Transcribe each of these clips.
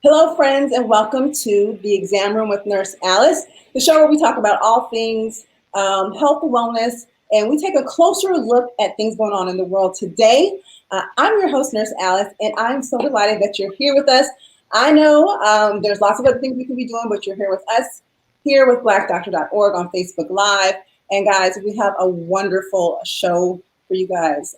Hello, friends, and welcome to the Exam Room with Nurse Alice, the show where we talk about all things health and wellness, and we take a closer look at things going on in the world today. I'm your host, Nurse Alice, and I'm so delighted that you're here with us. I know there's lots of other things we can be doing, but you're here with us, here with blackdoctor.org on Facebook Live. And guys, we have a wonderful show for you guys.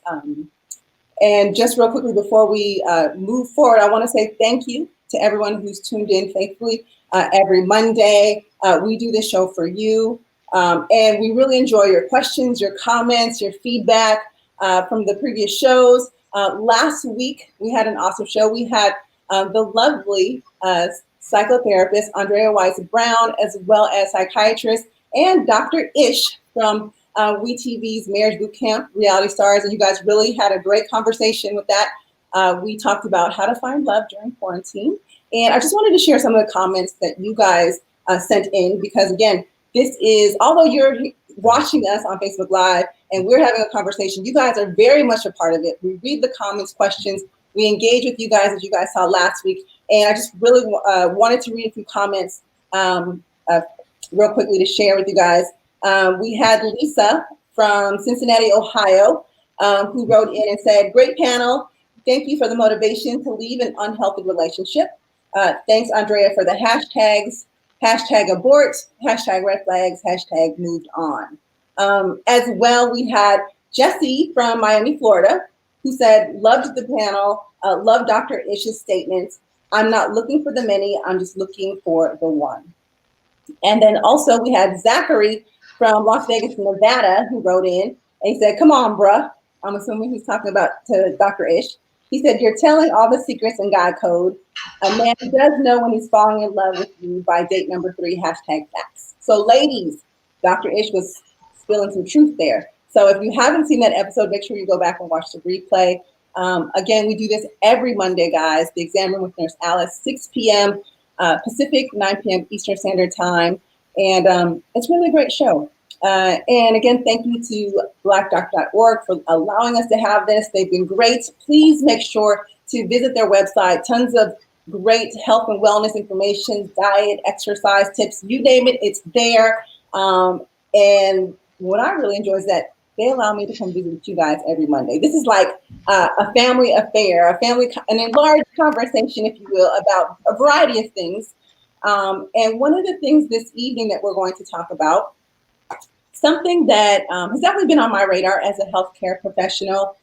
And just real quickly before we move forward, I want to say thank you to everyone who's tuned in faithfully every Monday. We do this show for you, and we really enjoy your questions, your comments, your feedback from the previous shows. Last week, we had an awesome show. We had the lovely psychotherapist, Andrea Weiss-Brown, as well as psychiatrist, and Dr. Ish from WeTV's Marriage Boot Camp, Reality Stars, and you guys really had a great conversation with that. We talked about how to find love during quarantine, and I just wanted to share some of the comments that you guys sent in, because again, this is, although you're watching us on Facebook Live and we're having a conversation, you guys are very much a part of it. We read the comments, questions, we engage with you guys, as you guys saw last week, and I just really wanted to read a few comments real quickly to share with you guys. We had Lisa from Cincinnati, Ohio, who wrote in and said, "Great panel. Thank you for the motivation to leave an unhealthy relationship. Thanks, Andrea, for the hashtags, hashtag abort, hashtag red flags, hashtag moved on." As well, we had Jesse from Miami, Florida, who said, "Loved the panel, loved Dr. Ish's statements. I'm not looking for the many, I'm just looking for the one." And then also we had Zachary from Las Vegas, Nevada, who wrote in and he said, "Come on, bruh." I'm assuming he's talking about to Dr. Ish. He said, "You're telling all the secrets in God code. A man does know when he's falling in love with you by date number 3, hashtag facts." So ladies, Dr. Ish was spilling some truth there. So if you haven't seen that episode, make sure you go back and watch the replay. Again, we do this every Monday, guys. The Exam Room with Nurse Alice, 6 p.m. Pacific, 9 p.m. Eastern Standard Time. And it's really a great show. And again, thank you to blackdoctor.org for allowing us to have this. They've been great. Please make sure to visit their website. Tons of great health and wellness information, diet, exercise tips, you name it, it's there. And what I really enjoy is that they allow me to come visit with you guys every Monday. This is like a family affair, an enlarged conversation, if you will, about a variety of things. And one of the things this evening that we're going to talk about, something that has definitely been on my radar as a healthcare professional.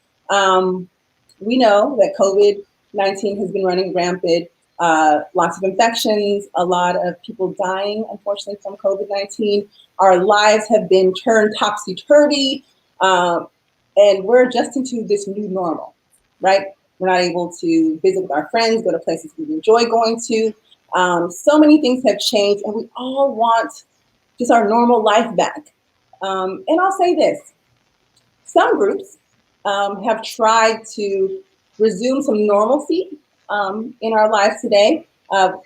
We know that COVID-19 has been running rampant, lots of infections, a lot of people dying, unfortunately, from COVID-19. Our lives have been turned topsy-turvy, and we're adjusting to this new normal, right? We're not able to visit with our friends, go to places we enjoy going to. So many things have changed, and we all want just our normal life back. And I'll say this, some groups have tried to resume some normalcy in our lives today.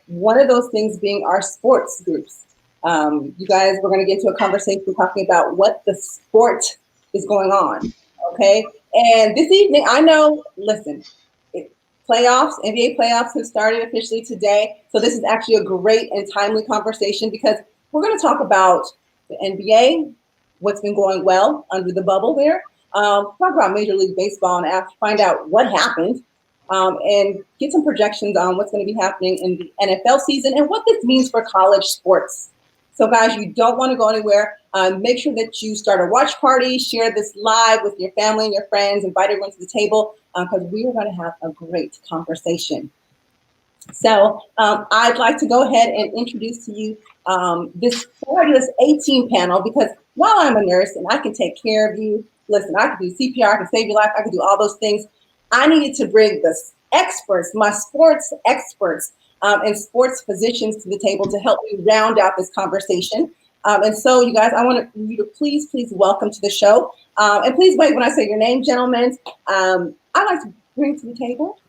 One of those things being our sports groups. You guys, we're going to get into a conversation talking about what the sport is going on, okay? And this evening, I know, listen, playoffs, NBA playoffs have started officially today. So this is actually a great and timely conversation because we're going to talk about the NBA, what's been going well under the bubble there, talk about Major League Baseball and find out what happened, and get some projections on what's going to be happening in the NFL season and what this means for college sports. So guys, you don't want to go anywhere. Make sure that you start a watch party, share this live with your family and your friends, invite everyone to the table, because we are going to have a great conversation. So I'd like to go ahead and introduce to you this fabulous 18 panel, because while I'm a nurse and I can take care of you, listen, I can do CPR, I can save your life, I can do all those things. I needed to bring the experts, my sports experts and sports physicians to the table to help me round out this conversation. And so you guys, I want you to please welcome to the show. And please wait when I say your name, gentlemen. I'd like to bring to the table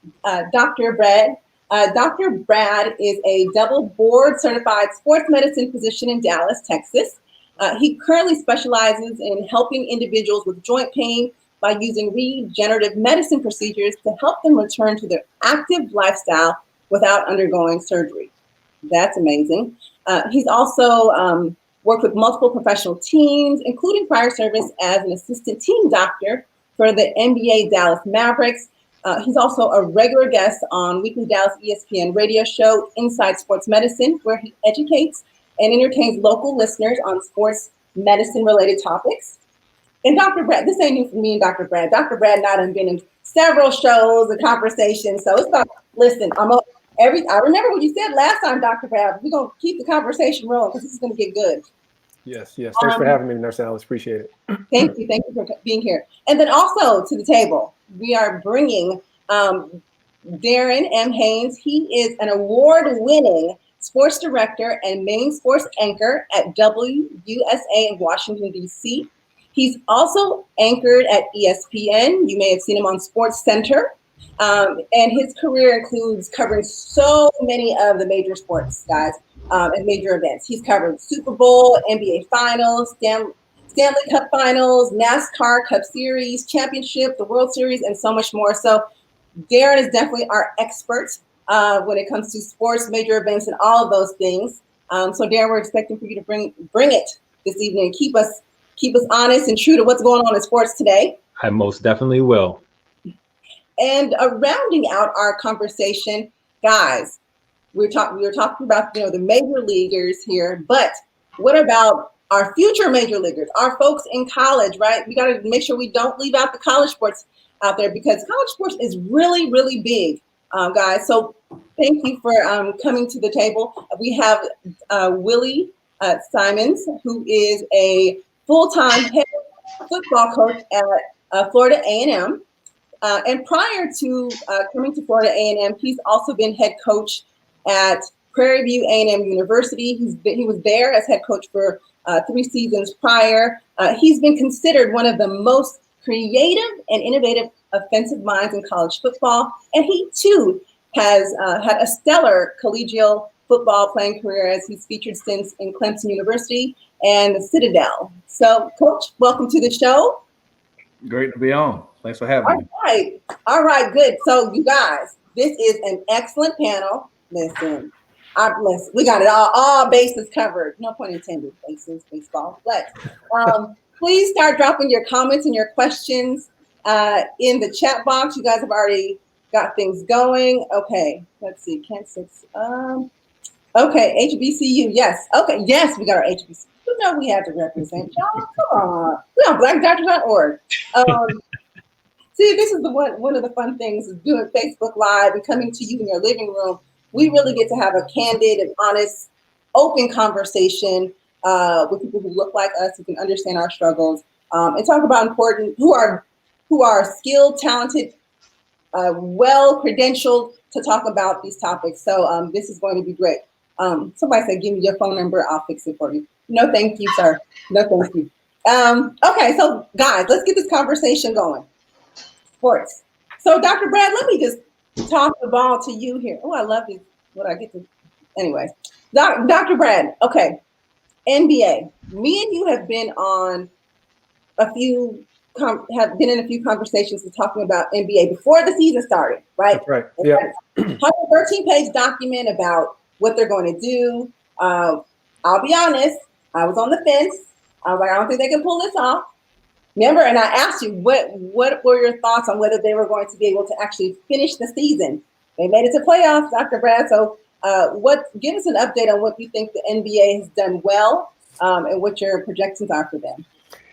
Dr. Brad. Dr. Brad is a double board certified sports medicine physician in Dallas, Texas. He currently specializes in helping individuals with joint pain by using regenerative medicine procedures to help them return to their active lifestyle without undergoing surgery. That's amazing. He's also worked with multiple professional teams, including prior service as an assistant team doctor for the NBA Dallas Mavericks. He's also a regular guest on weekly Dallas ESPN radio show, Inside Sports Medicine, where he educates and entertains local listeners on sports medicine-related topics. And Dr. Brad, this ain't new for me and Dr. Brad. Dr. Brad and I have been in several shows and conversations. So it's about, listen, I remember what you said last time, Dr. Brad. We're going to keep the conversation rolling because this is going to get good. Yes. Thanks for having me, Nurse Alice. Appreciate it. Thank you for being here. And then also to the table, we are bringing Darren M. Haynes. He is an award-winning sports director and main sports anchor at WUSA in Washington, D.C. He's also anchored at ESPN. You may have seen him on Sports Center. And his career includes covering so many of the major sports, guys, and major events. He's covered Super Bowl, NBA Finals, Stanley Cup Finals, NASCAR Cup Series, Championship, the World Series, and so much more. So Darren is definitely our expert when it comes to sports, major events, and all of those things. So Darren, we're expecting for you to bring it this evening and keep us honest and true to what's going on in sports today. I most definitely will. And rounding out our conversation, guys, we were talking about the major leaguers here, but what about our future major leaguers, our folks in college, right? We got to make sure we don't leave out the college sports out there because college sports is really, really big, guys. So thank you for coming to the table. We have Willie Simmons, who is a full-time head football coach at Florida A&M. And prior to coming to Florida A&M, he's also been head coach at Prairie View A&M University. He was there as head coach for 3 seasons prior. He's been considered one of the most creative and innovative offensive minds in college football. And he, too, has had a stellar collegial football playing career as he's featured since in Clemson University and the Citadel. So, Coach, welcome to the show. Great to be on. Thanks for having me. All right, good. So, you guys, this is an excellent panel. Listen, we got it all bases covered. No pun intended, bases, baseball. But please start dropping your comments and your questions in the chat box. You guys have already got things going. Okay, let's see. Okay, HBCU. Yes. Okay, yes, we got our HBCU. You know we have to represent y'all. Come on. We're on blackdoctors.org. See, this is one of the fun things of doing Facebook Live and coming to you in your living room. We really get to have a candid and honest, open conversation with people who look like us, who can understand our struggles, and talk about who are skilled, talented, well-credentialed to talk about these topics. So this is going to be great. Somebody said, give me your phone number. I'll fix it for you. No, thank you, sir. No, thank you. Okay, so guys, let's get this conversation going. Sports. So Dr. Brad, let me just toss the ball to you here. Oh, I love these. What I get to. Anyways, Dr. Brad. Okay, NBA. Me and you have been on a few conversations and talking about NBA before the season started, right? That's right. Yeah. 113-page document about what they're going to do. I'll be honest. I was on the fence. I was like, I don't think they can pull this off. Remember, and I asked you, what were your thoughts on whether they were going to be able to actually finish the season? They made it to playoffs, Dr. Brad. So give us an update on what you think the NBA has done well and what your projections are for them.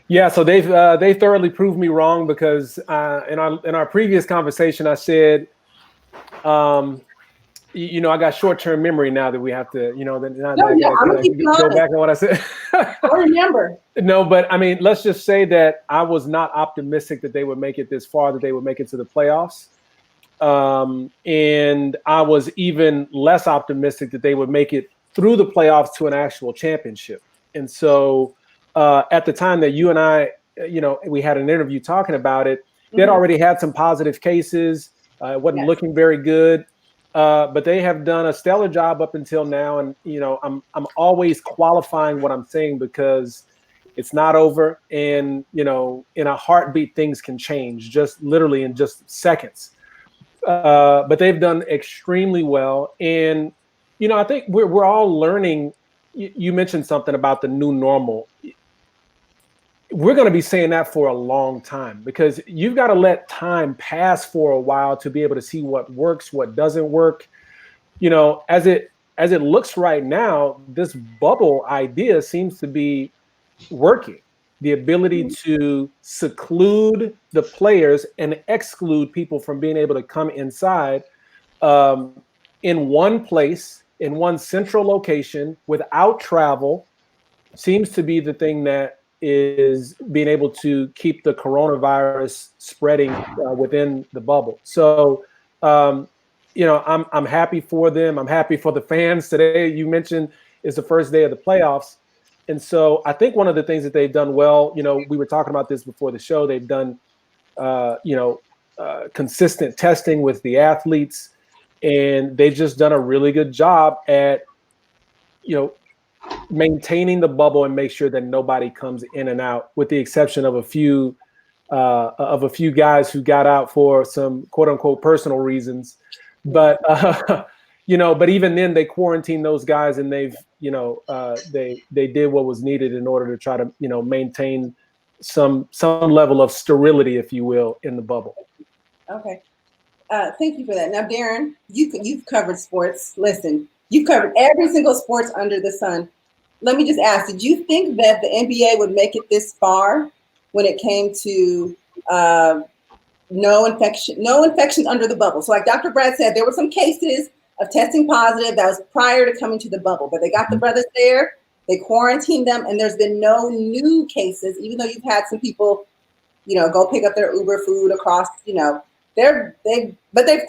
Yeah, so they thoroughly proved me wrong because in our previous conversation, I said, I got short-term memory now that we have to, I'm gonna keep you go back on what I said. I remember. No, but I mean, let's just say that I was not optimistic that they would make it this far, that they would make it to the playoffs. And I was even less optimistic that they would make it through the playoffs to an actual championship. And so at the time that you and I, we had an interview talking about it, they'd already had some positive cases. It wasn't looking very good. But they have done a stellar job up until now. And, I'm always qualifying what I'm saying because it's not over. And, in a heartbeat, things can change just literally in just seconds. but they've done extremely well. And, you know, I think we're all learning. You mentioned something about the new normal. We're going to be saying that for a long time because you've got to let time pass for a while to be able to see what works, what doesn't work. You know, as it looks right now, this bubble idea seems to be working. The ability to seclude the players and exclude people from being able to come inside in one place, in one central location, without travel, seems to be the thing that is being able to keep the coronavirus spreading within the bubble. So, you know, I'm happy for them. I'm happy for the fans. Today, you mentioned, is the first day of the playoffs. And so I think one of the things that they've done well, you know, we were talking about this before the show, they've done, consistent testing with the athletes, and they've just done a really good job at, you know, maintaining the bubble and make sure that nobody comes in and out, with the exception of a few guys who got out for some quote unquote personal reasons. But you know, but even then they quarantined those guys, and they've, you know, they did what was needed in order to try to, you know, maintain some level of sterility, if you will, in the bubble. Okay. Thank you for that. Now, Darren, you've covered sports. Listen, you've covered every single sports under the sun. Let me just ask, did you think that the NBA would make it this far when it came to no infections under the bubble? So like Dr. Brad said, there were some cases of testing positive that was prior to coming to the bubble, but they got the brothers there, they quarantined them, and there's been no new cases, even though you've had some people, you know, go pick up their Uber food across, you know, they've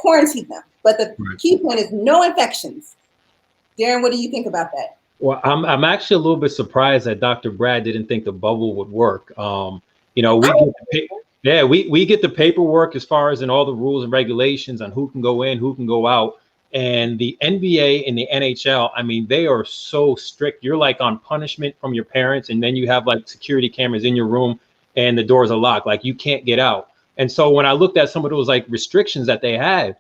quarantined them. But the key point is no infections. Darren, what do you think about that? Well, I'm actually a little bit surprised that Dr. Brad didn't think the bubble would work. You know, we get the paperwork as far as in all the rules and regulations on who can go in, who can go out. And the NBA and the NHL, I mean, they are so strict. You're like on punishment from your parents, and then you have like security cameras in your room and the doors are locked, like you can't get out. And so when I looked at some of those like restrictions that they had,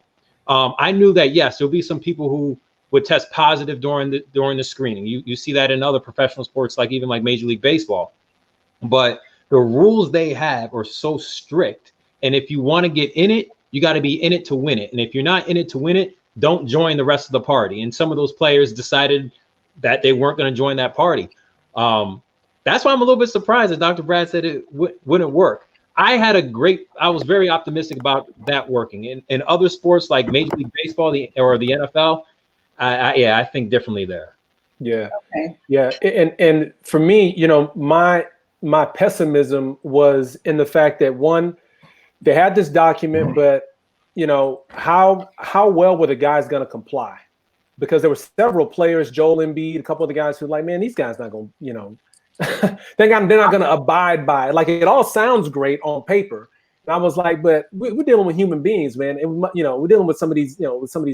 I knew that, yes, there'll be some people who would test positive during the screening. You see that in other professional sports, like even like Major League Baseball. But the rules they have are so strict. And if you want to get in it, you got to be in it to win it. And if you're not in it to win it, don't join the rest of the party. And some of those players decided that they weren't going to join that party. That's why I'm a little bit surprised that Dr. Brad said it wouldn't work. I was very optimistic about that working. In other sports like Major League Baseball or the NFL, I think differently there. Yeah. Okay. Yeah. And for me, you know, my pessimism was in the fact that, one, they had this document, but you know, how well were the guys going to comply? Because there were several players, Joel Embiid, a couple of the guys who were like, man, these guys not going to, you know, they're not going to abide by it. Like, it all sounds great on paper. And I was like, but we're dealing with human beings, man. And, you know, we're dealing with some of these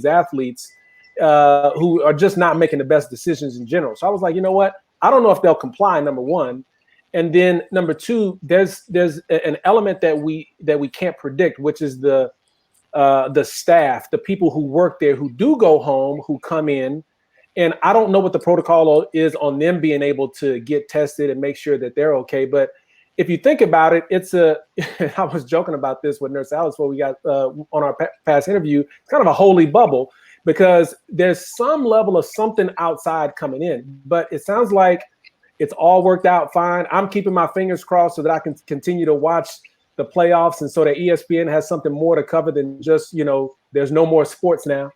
athletes who are just not making the best decisions in general. So I was like, you know what? I don't know if they'll comply, number one. And then number two, there's an element that we can't predict, which is the staff, the people who work there, who do go home, who come in. And I don't know what the protocol is on them being able to get tested and make sure that they're okay. But if you think about it, I was joking about this with Nurse Alice before we got on our past interview. It's kind of a holy bubble because there's some level of something outside coming in. But it sounds like it's all worked out fine. I'm keeping my fingers crossed so that I can continue to watch the playoffs, and so that ESPN has something more to cover than just, you know, there's no more sports now.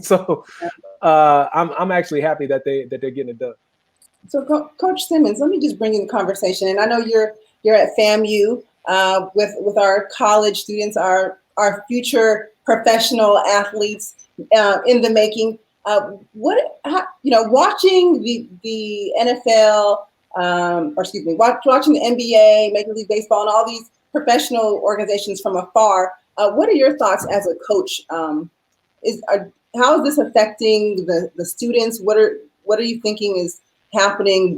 So I'm actually happy that they're getting it done. So Coach Simmons, let me just bring in the conversation. And I know you're at FAMU with our college students, our future professional athletes in the making. Watching the NFL, watching the NBA, Major League Baseball, and all these professional organizations from afar. What are your thoughts as a coach? How is this affecting the students? What are you thinking is happening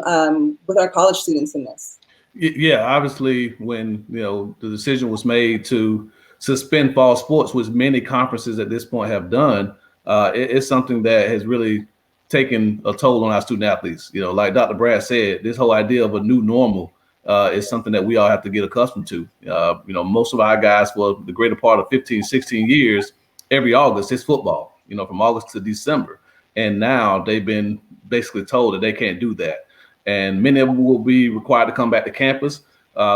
with our college students in this? Yeah, obviously, when the decision was made to suspend fall sports, which many conferences at this point have done, it's something that has really taken a toll on our student athletes. You know, like Dr. Brad said, this whole idea of a new normal is something that we all have to get accustomed to. You know, most of our guys for the greater part of 15, 16 years, every August it's football, you know, from August to December. And now they've been basically told that they can't do that. And many of them will be required to come back to campus,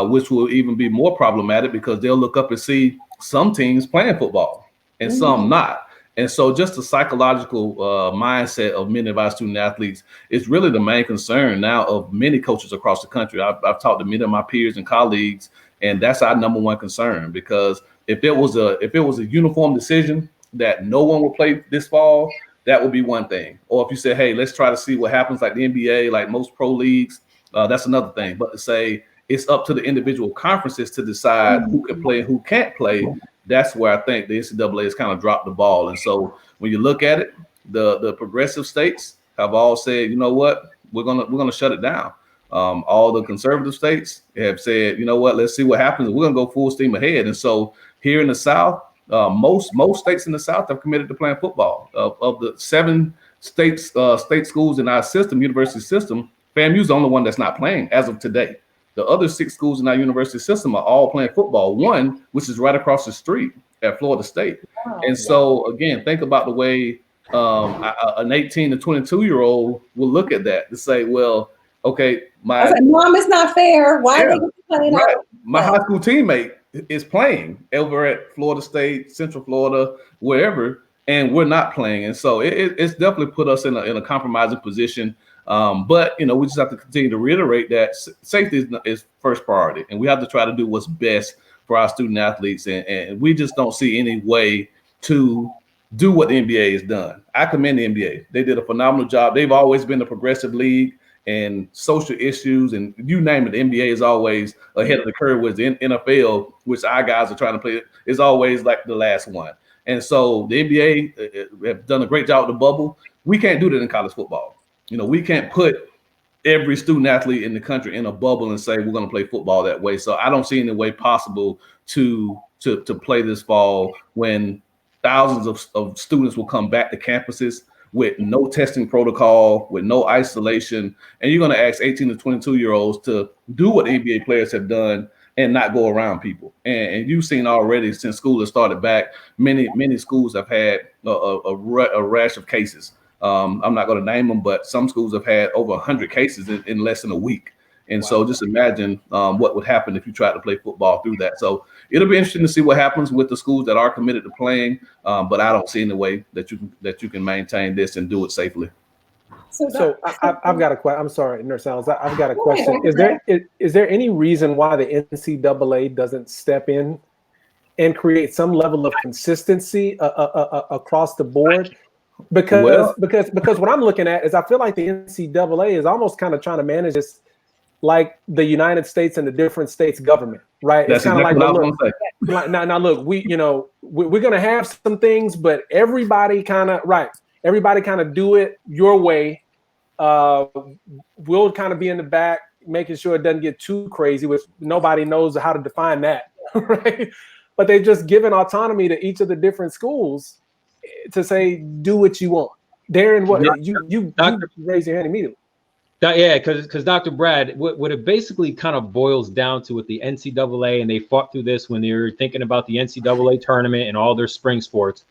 which will even be more problematic because they'll look up and see some teams playing football and some not. And so just the psychological mindset of many of our student athletes is really the main concern now of many coaches across the country. I've talked to many of my peers and colleagues, and that's our number one concern, because if it was a uniform decision that no one will play this fall, that would be one thing. Or if you say, hey, let's try to see what happens like the NBA, like most pro leagues, that's another thing. But to say it's up to the individual conferences to decide who can play and who can't play, that's where I think the NCAA has kind of dropped the ball. And so when you look at it, the progressive states have all said, you know what, we're gonna shut it down. All the conservative states have said, you know what, let's see what happens. We're gonna go full steam ahead. And so here in the South, most states in the South have committed to playing football. Of the 7 state schools in our system, university system, FAMU is the only one that's not playing as of today. The other 6 schools in our university system are all playing football. One, which is right across the street at Florida State. Wow. And so, again, think about the way an 18 to 22-year-old will look at that to say, well, okay, Mom, it's not fair. Why are they playing out? My high school teammate is playing over at Florida State, Central Florida, wherever, and we're not playing. And so it's definitely put us in a compromising position. But, you know, we just have to continue to reiterate that safety is first priority, and we have to try to do what's best for our student athletes. And we just don't see any way to do what the NBA has done. I commend the NBA. They did a phenomenal job. They've always been a progressive league, and social issues and you name it, the NBA is always ahead of the curve, with the NFL, which our guys are trying to play, is always like the last one. And so the NBA have done a great job with the bubble. We can't do that in college football. You know, we can't put every student athlete in the country in a bubble and say we're going to play football that way. So I don't see any way possible to play this fall when thousands of students will come back to campuses with no testing protocol, with no isolation, and you're going to ask 18 to 22-year-olds to do what NBA players have done and not go around people. And you've seen already since school has started back, many schools have had a rash of cases. I'm not going to name them, but some schools have had over 100 cases in less than a week. And so just imagine what would happen if you tried to play football through that. So it'll be interesting to see what happens with the schools that are committed to playing. But I don't see any way that you can maintain this and do it safely. So I've got a question. I'm sorry, Nurse Alice. I've got a question. Is there any reason why the NCAA doesn't step in and create some level of consistency across the board? Because what I'm looking at is I feel like the NCAA is almost kind of trying to manage this like the United States and the different states government, right? That's it's kind exactly of what I was going to say. Now look, we're going to have some things, but everybody kind of do it your way. We'll kind of be in the back, making sure it doesn't get too crazy, which nobody knows how to define that, right? But they've just given autonomy to each of the different schools to say, do what you want. Darren, what you raise your hand immediately. Yeah, because Dr. Brad, what it basically kind of boils down to with the NCAA, and they fought through this when they were thinking about the NCAA tournament and all their spring sports,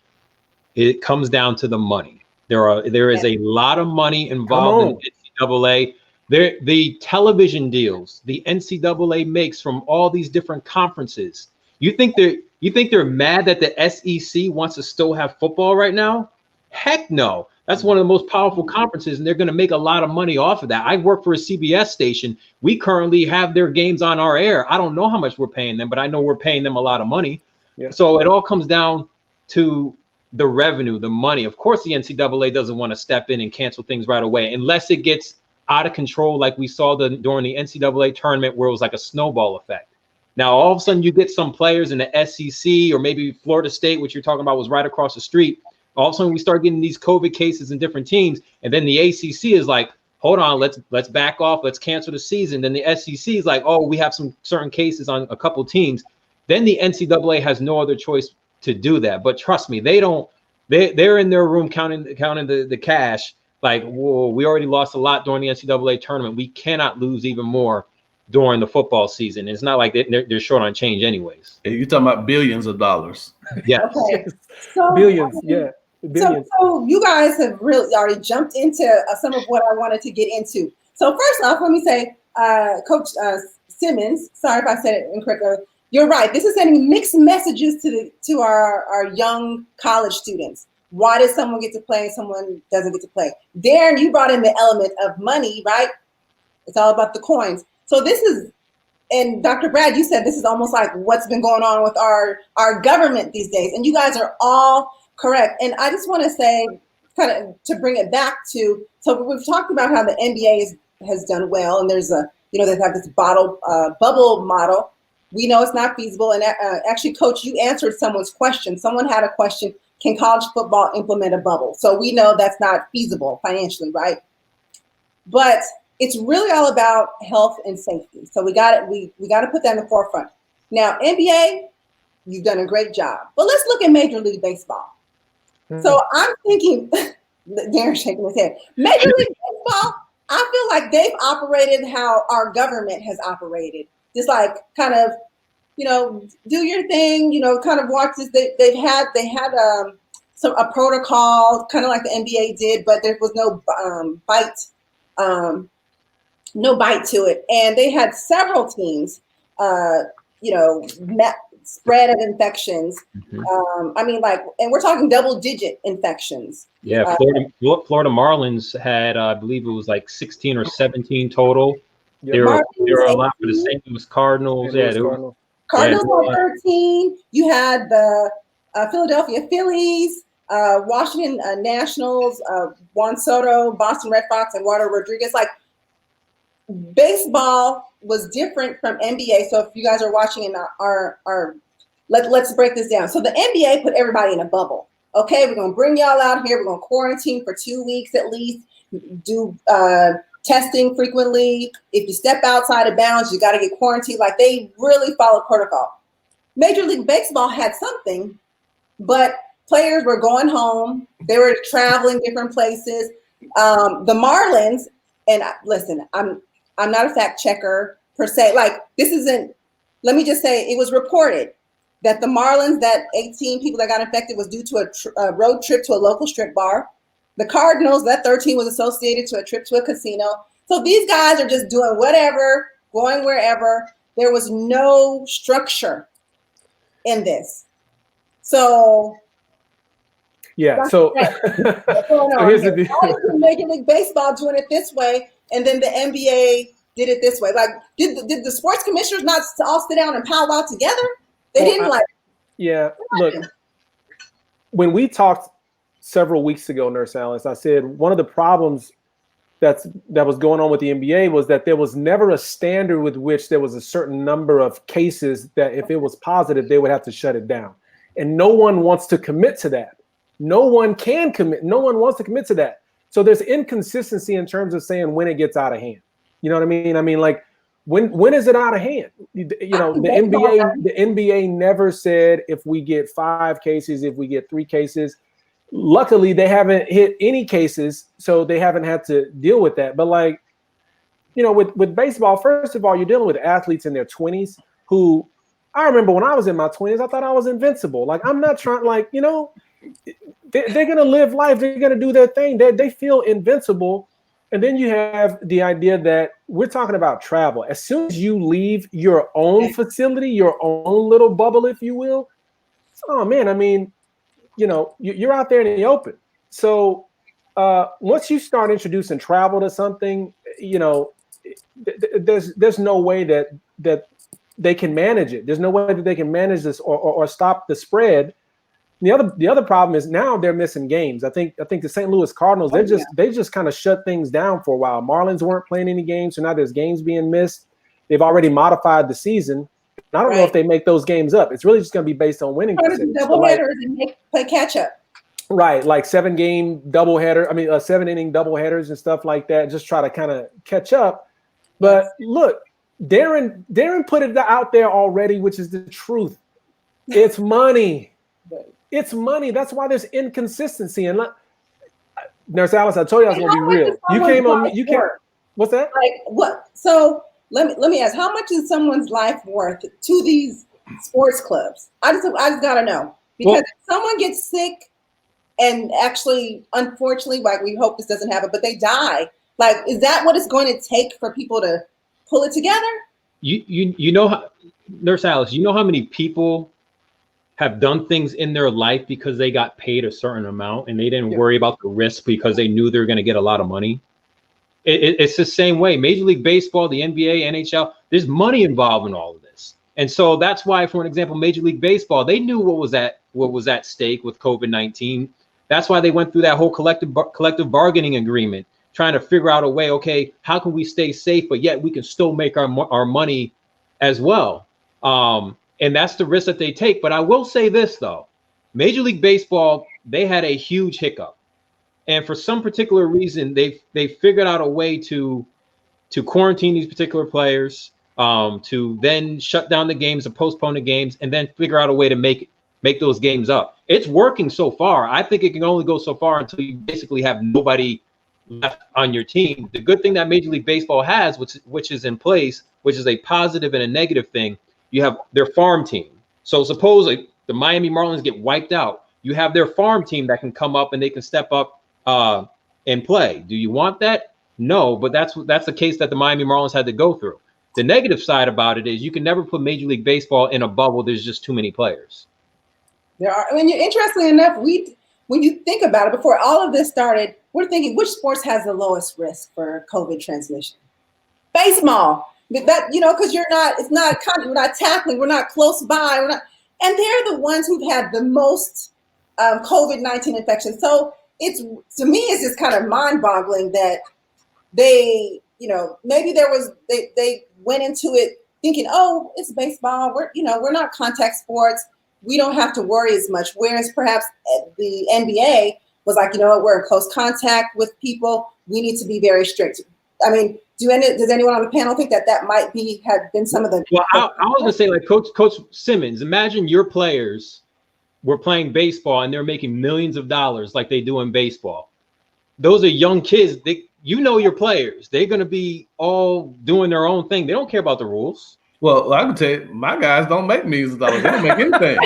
it comes down to the money. There is a lot of money involved in the NCAA. The television deals the NCAA makes from all these different conferences. You think they're mad that the SEC wants to still have football right now? Heck no. That's one of the most powerful conferences, and they're going to make a lot of money off of that. I work for a CBS station. We currently have their games on our air. I don't know how much we're paying them, but I know we're paying them a lot of money. Yeah. So it all comes down to the revenue, the money. Of course, the NCAA doesn't want to step in and cancel things right away unless it gets out of control, like we saw during the NCAA tournament where it was like a snowball effect. Now, all of a sudden, you get some players in the SEC or maybe Florida State, which you're talking about was right across the street. All of a sudden, we start getting these COVID cases in different teams. And then the ACC is like, hold on, let's back off. Let's cancel the season. Then the SEC is like, oh, we have some certain cases on a couple teams. then the NCAA has no other choice to do that. But trust me, they're in their room counting the cash. Like, whoa, we already lost a lot during the NCAA tournament. We cannot lose even more during the football season. It's not like they're short on change anyways. You're talking about billions of dollars. Yeah. Okay. So, Billions, yeah. Billions. So you guys have really already jumped into some of what I wanted to get into. So first off, let me say, Coach Simmons, sorry if I said it incorrectly, you're right. This is sending mixed messages to our young college students. Why does someone get to play and someone doesn't get to play? Darren, you brought in the element of money, right? It's all about the coins. So this is, and Dr. Brad, you said this is almost like what's been going on with our government these days. And you guys are all correct. And I just want to say, kind of to bring it back to, so we've talked about how the NBA has done well, and there's they have this bubble model. We know it's not feasible. And actually, Coach, you answered someone's question. Someone had a question, can college football implement a bubble? So we know that's not feasible financially, right? But it's really all about health and safety. So we got to put that in the forefront. Now, NBA, you've done a great job. But let's look at Major League Baseball. Mm-hmm. So I'm thinking, Darren's shaking his head. Major League Baseball, I feel like they've operated how our government has operated. Just like kind of, do your thing, kind of watch this. They had a protocol, kind of like the NBA did, but there was no bite to it. And they had several teams, spread of infections. Mm-hmm. And we're talking double-digit infections. Yeah, Florida Marlins had, I believe it was like 16 or 17 total. They were a lot for the St. Louis Cardinals. Cardinals had 13. You had the Philadelphia Phillies, Washington Nationals, Juan Soto, Boston Red Sox, and Eduardo Rodriguez. Like, baseball was different from NBA. So if you guys are watching in let's break this down. So the NBA put everybody in a bubble. Okay, we're going to bring y'all out here. We're going to quarantine for 2 weeks at least. Do testing frequently. If you step outside of bounds, you got to get quarantined. Like, they really followed protocol. Major League Baseball had something, but players were going home. They were traveling different places. The Marlins, and listen, I'm not a fact checker per se. Like, this isn't, let me just say, it was reported that the Marlins, that 18 people that got infected was due to a road trip to a local strip bar. The Cardinals, that 13 was associated to a trip to a casino. So these guys are just doing whatever, going wherever. There was no structure in this. So yeah, so here's the deal. Why is Major League Baseball doing it this way, and then the NBA did it this way? Like, did the sports commissioners not all sit down and powwow together? They didn't Yeah, look, when we talked several weeks ago, Nurse Alice, I said one of the problems that was going on with the NBA was that there was never a standard with which there was a certain number of cases that if it was positive, they would have to shut it down. And no one wants to commit to that. No one can commit. No one wants to commit to that. So there's inconsistency in terms of saying when it gets out of hand. You know what I mean? I mean, like, when is it out of hand? The NBA never said if we get 5 cases, if we get 3 cases. Luckily, they haven't hit any cases, so they haven't had to deal with that. But, like, with baseball, first of all, you're dealing with athletes in their 20s who, I remember when I was in my 20s, I thought I was invincible. Like, I'm not trying, like, they're going to live life. They're going to do their thing. They feel invincible. And then you have the idea that we're talking about travel. As soon as you leave your own facility, your own little bubble, if you will, oh, man, I mean, you're out there in the open. So once you start introducing travel to something, there's no way that they can manage it. There's no way that they can manage this or stop the spread. The other problem is now they're missing games. I think the St. Louis Cardinals, they just kind of shut things down for a while. Marlins weren't playing any games, so now there's games being missed. They've already modified the season. I don't know if they make those games up. It's really just going to be based on winning percentage. Double headers and play catch up. Right, like 7-game doubleheader. I mean, 7-inning doubleheaders and stuff like that. Just try to kind of catch up. But look, Darren put it out there already, which is the truth. It's money. It's money. That's why there's inconsistency. And Nurse Alice, I told you I was going to be real. You came on me. You came. What's that? Like what? So let me ask, how much is someone's life worth to these sports clubs? I just gotta know, because if someone gets sick and actually, unfortunately, like we hope this doesn't happen, but they die. Like, is that what it's going to take for people to pull it together? You know how, Nurse Alice, you know how many people have done things in their life because they got paid a certain amount and they didn't worry about the risk because they knew they were going to get a lot of money. It's the same way. Major League Baseball, the NBA, NHL, there's money involved in all of this. And so that's why, for an example, Major League Baseball, they knew what was at stake with COVID-19. That's why they went through that whole collective bargaining agreement, trying to figure out a way, okay, how can we stay safe, but yet we can still make our money as well. And that's the risk that they take. But I will say this, though. Major League Baseball, they had a huge hiccup. And for some particular reason, they figured out a way to quarantine these particular players, to then shut down the games and postpone the games, and then figure out a way to make those games up. It's working so far. I think it can only go so far until you basically have nobody left on your team. The good thing that Major League Baseball has, which is in place, which is a positive and a negative thing, you have their farm team. So suppose the Miami Marlins get wiped out, you have their farm team that can come up and they can step up and play. Do you want that? No, but that's the case that the Miami Marlins had to go through. The negative side about it is you can never put Major League Baseball in a bubble. There's just too many players. There are. I mean, interestingly enough, when you think about it, before all of this started, we're thinking which sports has the lowest risk for COVID transmission? Baseball. That, because we're not tackling, we're not close by, and they're the ones who've had the most COVID-19 infections. So to me, it's just kind of mind-boggling that they, maybe they went into it thinking, oh, it's baseball. We're not contact sports. We don't have to worry as much. Whereas perhaps the NBA was like, we're in close contact with people. We need to be very strict. I mean, does anyone on the panel think that might have been some of the? Well, I was gonna say, like Coach Simmons. Imagine your players were playing baseball and they're making millions of dollars like they do in baseball. Those are young kids. Your players. They're gonna be all doing their own thing. They don't care about the rules. Well, I can tell you, my guys don't make millions of dollars. They don't make anything.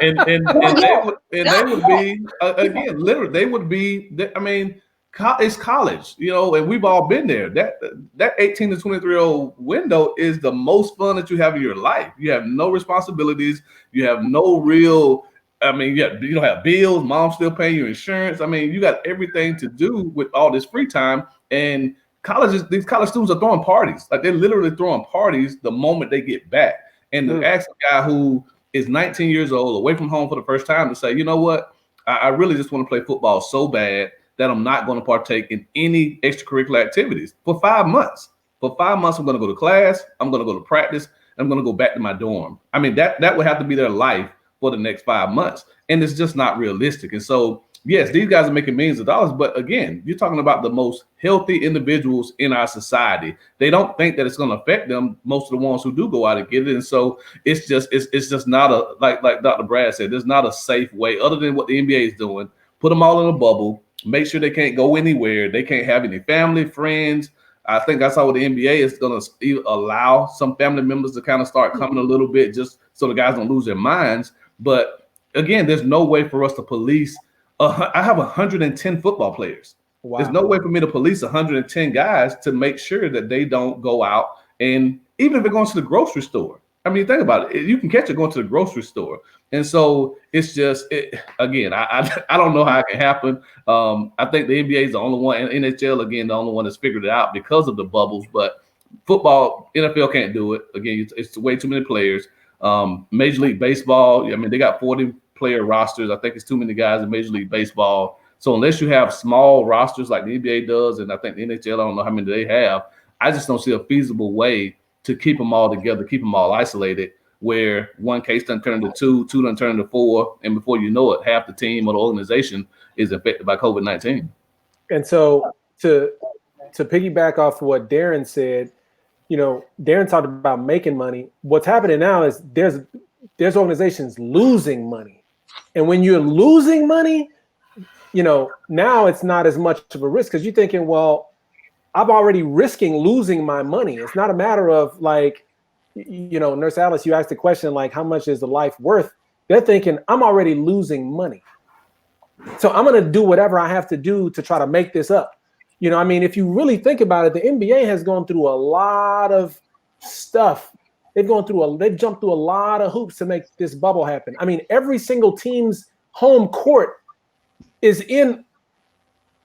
and they would be again, literally, they would be. I mean, it's college, and we've all been there. That 18 to 23-year-old window is the most fun that you have in your life. You have no responsibilities. You have no real. I mean, you don't have bills. Mom's still paying your insurance. I mean, you got everything to do with all this free time. And these college students are throwing parties. Like, they're literally throwing parties the moment they get back. And to ask a guy who is 19 years old, away from home for the first time, to say, you know what, I really just want to play football so bad that I'm not going to partake in any extracurricular activities for 5 months. For 5 months, I'm going to go to class. I'm going to go to practice. I'm going to go back to my dorm. I mean, that would have to be their life for the next 5 months. And it's just not realistic. And so, yes, these guys are making millions of dollars. But again, you're talking about the most healthy individuals in our society. They don't think that it's going to affect them, most of the ones who do go out and get it. And so it's just not a, like Dr. Brad said, there's not a safe way other than what the NBA is doing. Put them all in a bubble, make sure they can't go anywhere. They can't have any family, friends. I think I saw what the NBA is going to allow some family members to kind of start coming a little bit just so the guys don't lose their minds. But again, there's no way for us to police. I have 110 football players. Wow. There's no way for me to police 110 guys to make sure that they don't go out. And even if they're going to the grocery store, I mean, think about it. You can catch it going to the grocery store. And so it's just, again, I don't know how it can happen. I think the NBA is the only one, and NHL, again, the only one that's figured it out because of the bubbles. But football, NFL can't do it. Again, it's way too many players. Major League Baseball, I mean, they got 40-player rosters. I think it's too many guys in Major League Baseball. So unless you have small rosters like the NBA does, and I think the NHL, I don't know how many they have, I just don't see a feasible way to keep them all together, keep them all isolated, where one case doesn't turn into two doesn't turn into four, and before you know it, half the team or the organization is affected by COVID-19. And so to piggyback off what Darren said, Darren talked about making money. What's happening now is there's organizations losing money. And when you're losing money, now it's not as much of a risk because you're thinking, well, I'm already risking losing my money. It's not a matter of like, Nurse Alice, you asked the question, like, how much is the life worth? They're thinking, I'm already losing money. So I'm going to do whatever I have to do to try to make this up. If you really think about it, the NBA has gone through a lot of stuff. They've jumped through a lot of hoops to make this bubble happen. Every single team's home court is in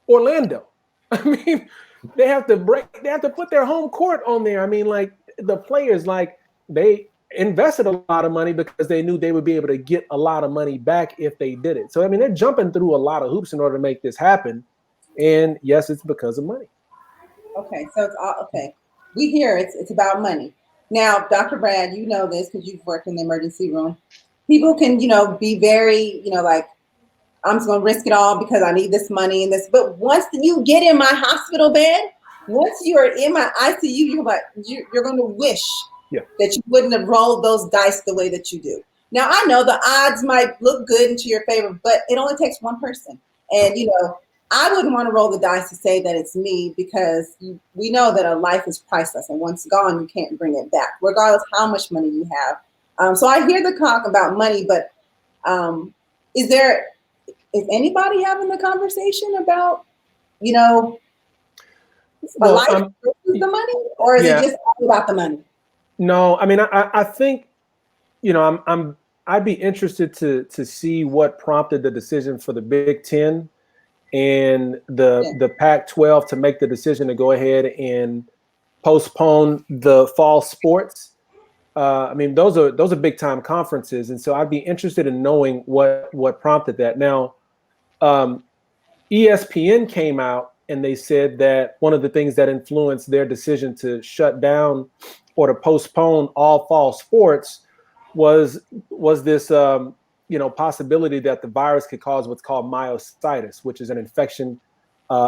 Orlando. They have to put their home court on there. The players, they invested a lot of money because they knew they would be able to get a lot of money back if they did it. So, they're jumping through a lot of hoops in order to make this happen. And yes, it's because of money. Okay. So it's all okay. We hear it's about money. Now, Dr. Brad, you know this because you've worked in the emergency room. People can, be very, like, I'm just going to risk it all because I need this money and this. But once you get in my hospital bed, once you are in my ICU, you're going to wish that you wouldn't have rolled those dice the way that you do. Now, I know the odds might look good into your favor, but it only takes one person. And, I wouldn't want to roll the dice to say that it's me because we know that a life is priceless. And once gone, you can't bring it back, regardless how much money you have. So I hear the talk about money, but is anybody having the conversation about, life versus the money, or is it just all about the money? No, I think, I'd be interested to see what prompted the decision for the Big Ten and the Pac-12 to make the decision to go ahead and postpone the fall sports. Those are big time conferences, and so I'd be interested in knowing what prompted that. Now, ESPN came out and they said that one of the things that influenced their decision to shut down or to postpone all fall sports was this possibility that the virus could cause what's called myositis, which is an infection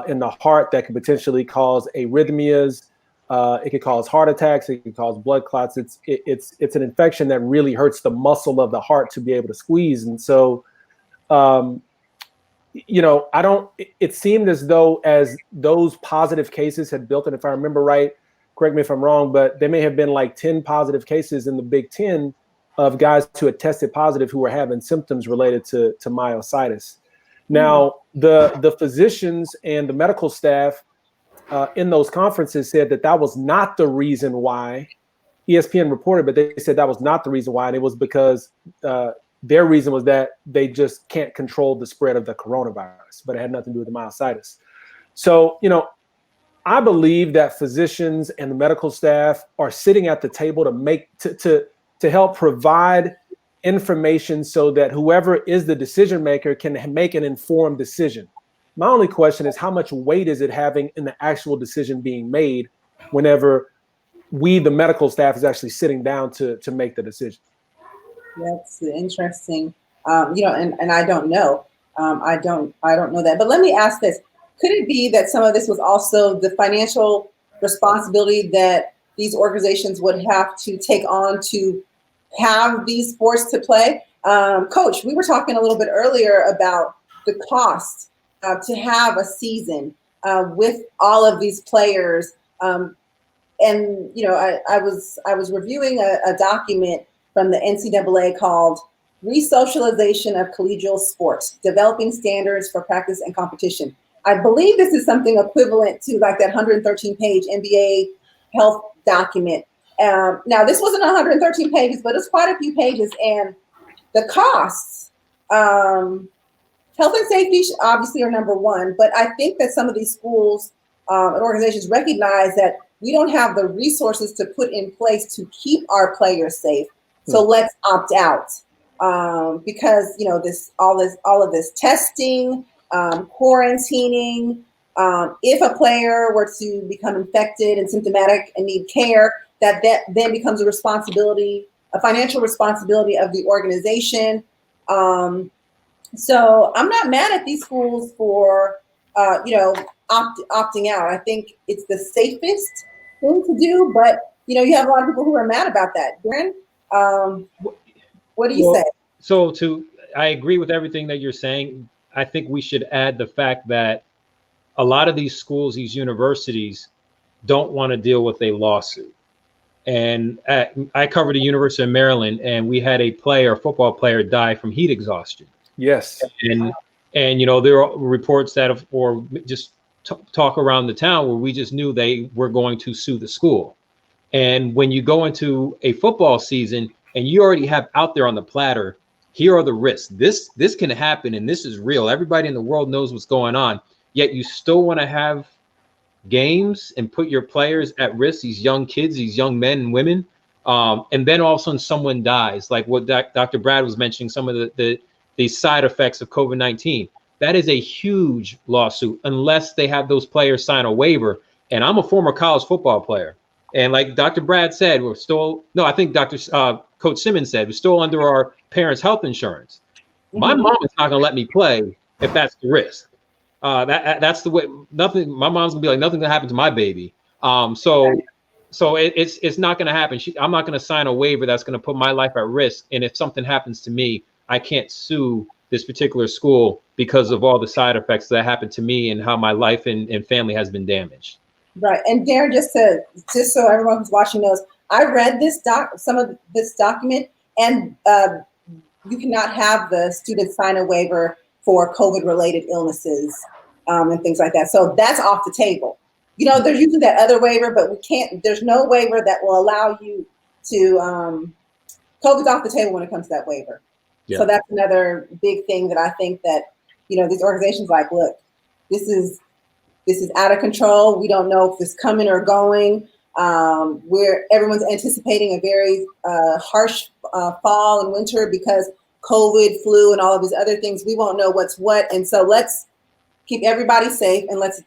in the heart that could potentially cause arrhythmias. It could cause heart attacks. It could cause blood clots. It's an infection that really hurts the muscle of the heart to be able to squeeze. And so, it seemed as though as those positive cases had built, and if I remember right, correct me if I'm wrong, but there may have been like 10 positive cases in the Big Ten of guys who had tested positive who were having symptoms related to myositis. Now, the physicians and the medical staff in those conferences said that was not the reason why. ESPN reported, but they said that was not the reason why, and it was because their reason was that they just can't control the spread of the coronavirus, but it had nothing to do with the myositis. So, I believe that physicians and the medical staff are sitting at the table to help provide information so that whoever is the decision maker can make an informed decision. My only question is, how much weight is it having in the actual decision being made whenever we, the medical staff, is actually sitting down to make the decision? That's interesting. And I don't know. I don't know that. But let me ask this. Could it be that some of this was also the financial responsibility that these organizations would have to take on to have these sports to play? Coach, we were talking a little bit earlier about the cost to have a season with all of these players. I was reviewing a document from the NCAA called Resocialization of Collegial Sports, Developing Standards for Practice and Competition. I believe this is something equivalent to like that 113-page NBA health document. Now, this wasn't 113 pages, but it's quite a few pages. And the costs, health and safety obviously are number one, but I think that some of these schools and organizations recognize that we don't have the resources to put in place to keep our players safe. So let's opt out because all of this testing, quarantining. If a player were to become infected and symptomatic and need care, that then becomes a financial responsibility of the organization. So I'm not mad at these schools for opting out. I think it's the safest thing to do, but you have a lot of people who are mad about that. Darren, what do you say? So I agree with everything that you're saying. I think we should add the fact that a lot of these schools, these universities, don't want to deal with a lawsuit. And I covered the University of Maryland, and we had a football player, die from heat exhaustion. Yes. And there are reports that or just talk around the town where we just knew they were going to sue the school. And when you go into a football season and you already have out there on the platter, here are the risks. This can happen, and this is real. Everybody in the world knows what's going on. Yet you still want to have games and put your players at risk, these young kids, these young men and women. And then all of a sudden someone dies, like what Dr. Brad was mentioning, some of the side effects of COVID-19. That is a huge lawsuit unless they have those players sign a waiver. And I'm a former college football player. And like Dr. Brad said, I think Coach Simmons said, we're still under our parents' health insurance. My mom is not going to let me play if that's the risk. That's the way. Nothing. My mom's gonna be like, nothing's gonna happen to my baby. So it's not gonna happen. I'm not gonna sign a waiver that's gonna put my life at risk. And if something happens to me, I can't sue this particular school because of all the side effects that happened to me and how my life and family has been damaged. Right. And Darren, just so everyone who's watching knows, I read some of this document, and you cannot have the students sign a waiver for COVID-related illnesses and things like that. So that's off the table. They're using that other waiver, but there's no waiver that will allow you to, COVID's off the table when it comes to that waiver. Yeah. So that's another big thing that I think that, these organizations like, look, this is out of control. We don't know if it's coming or going. Everyone's anticipating a very harsh fall and winter because COVID, flu, and all of these other things. We won't know what's what. And so let's keep everybody safe, and let's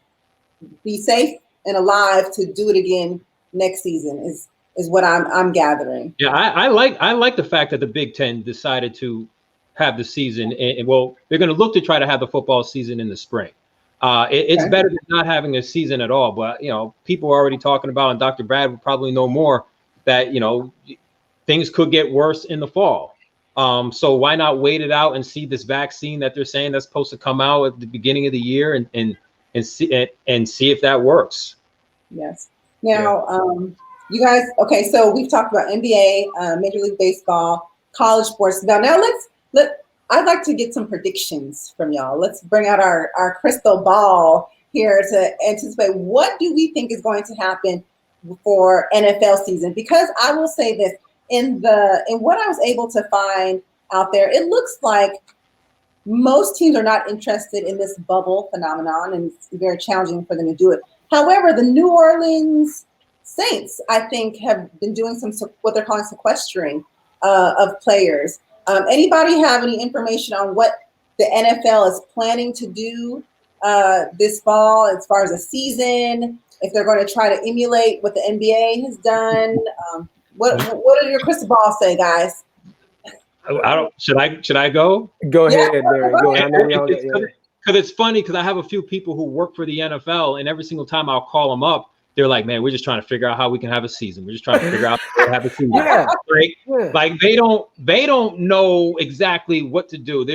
be safe and alive to do it again next season is what I'm gathering. Yeah, I like the fact that the Big Ten decided to have the season, and they're going to look to try to have the football season in the spring. It's better than not having a season at all. But people are already talking about, and Dr. Brad would probably know more, that things could get worse in the fall. So why not wait it out and see this vaccine that they're saying that's supposed to come out at the beginning of the year and see if that works. Yes. Now, you guys, okay, so we've talked about NBA, Major League Baseball, college sports. Now I'd like to get some predictions from y'all. Let's bring out our crystal ball here to anticipate what do we think is going to happen for NFL season. Because I will say this, in what I was able to find out there, it looks like most teams are not interested in this bubble phenomenon, and it's very challenging for them to do it. However, the New Orleans Saints, I think, have been doing what they're calling sequestering of players. Anybody have any information on what the NFL is planning to do this fall as far as a season? If they're going to try to emulate what the NBA has done? What do your crystal balls say, guys? Should I go? Go ahead, Darren. Go ahead. Because it's funny, because I have a few people who work for the NFL, and every single time I'll call them up, they're like, "Man, we're just trying to figure out how we can have a season. We're just trying to figure out how to have a season." Yeah. Right? Yeah. Like they don't know exactly what to do.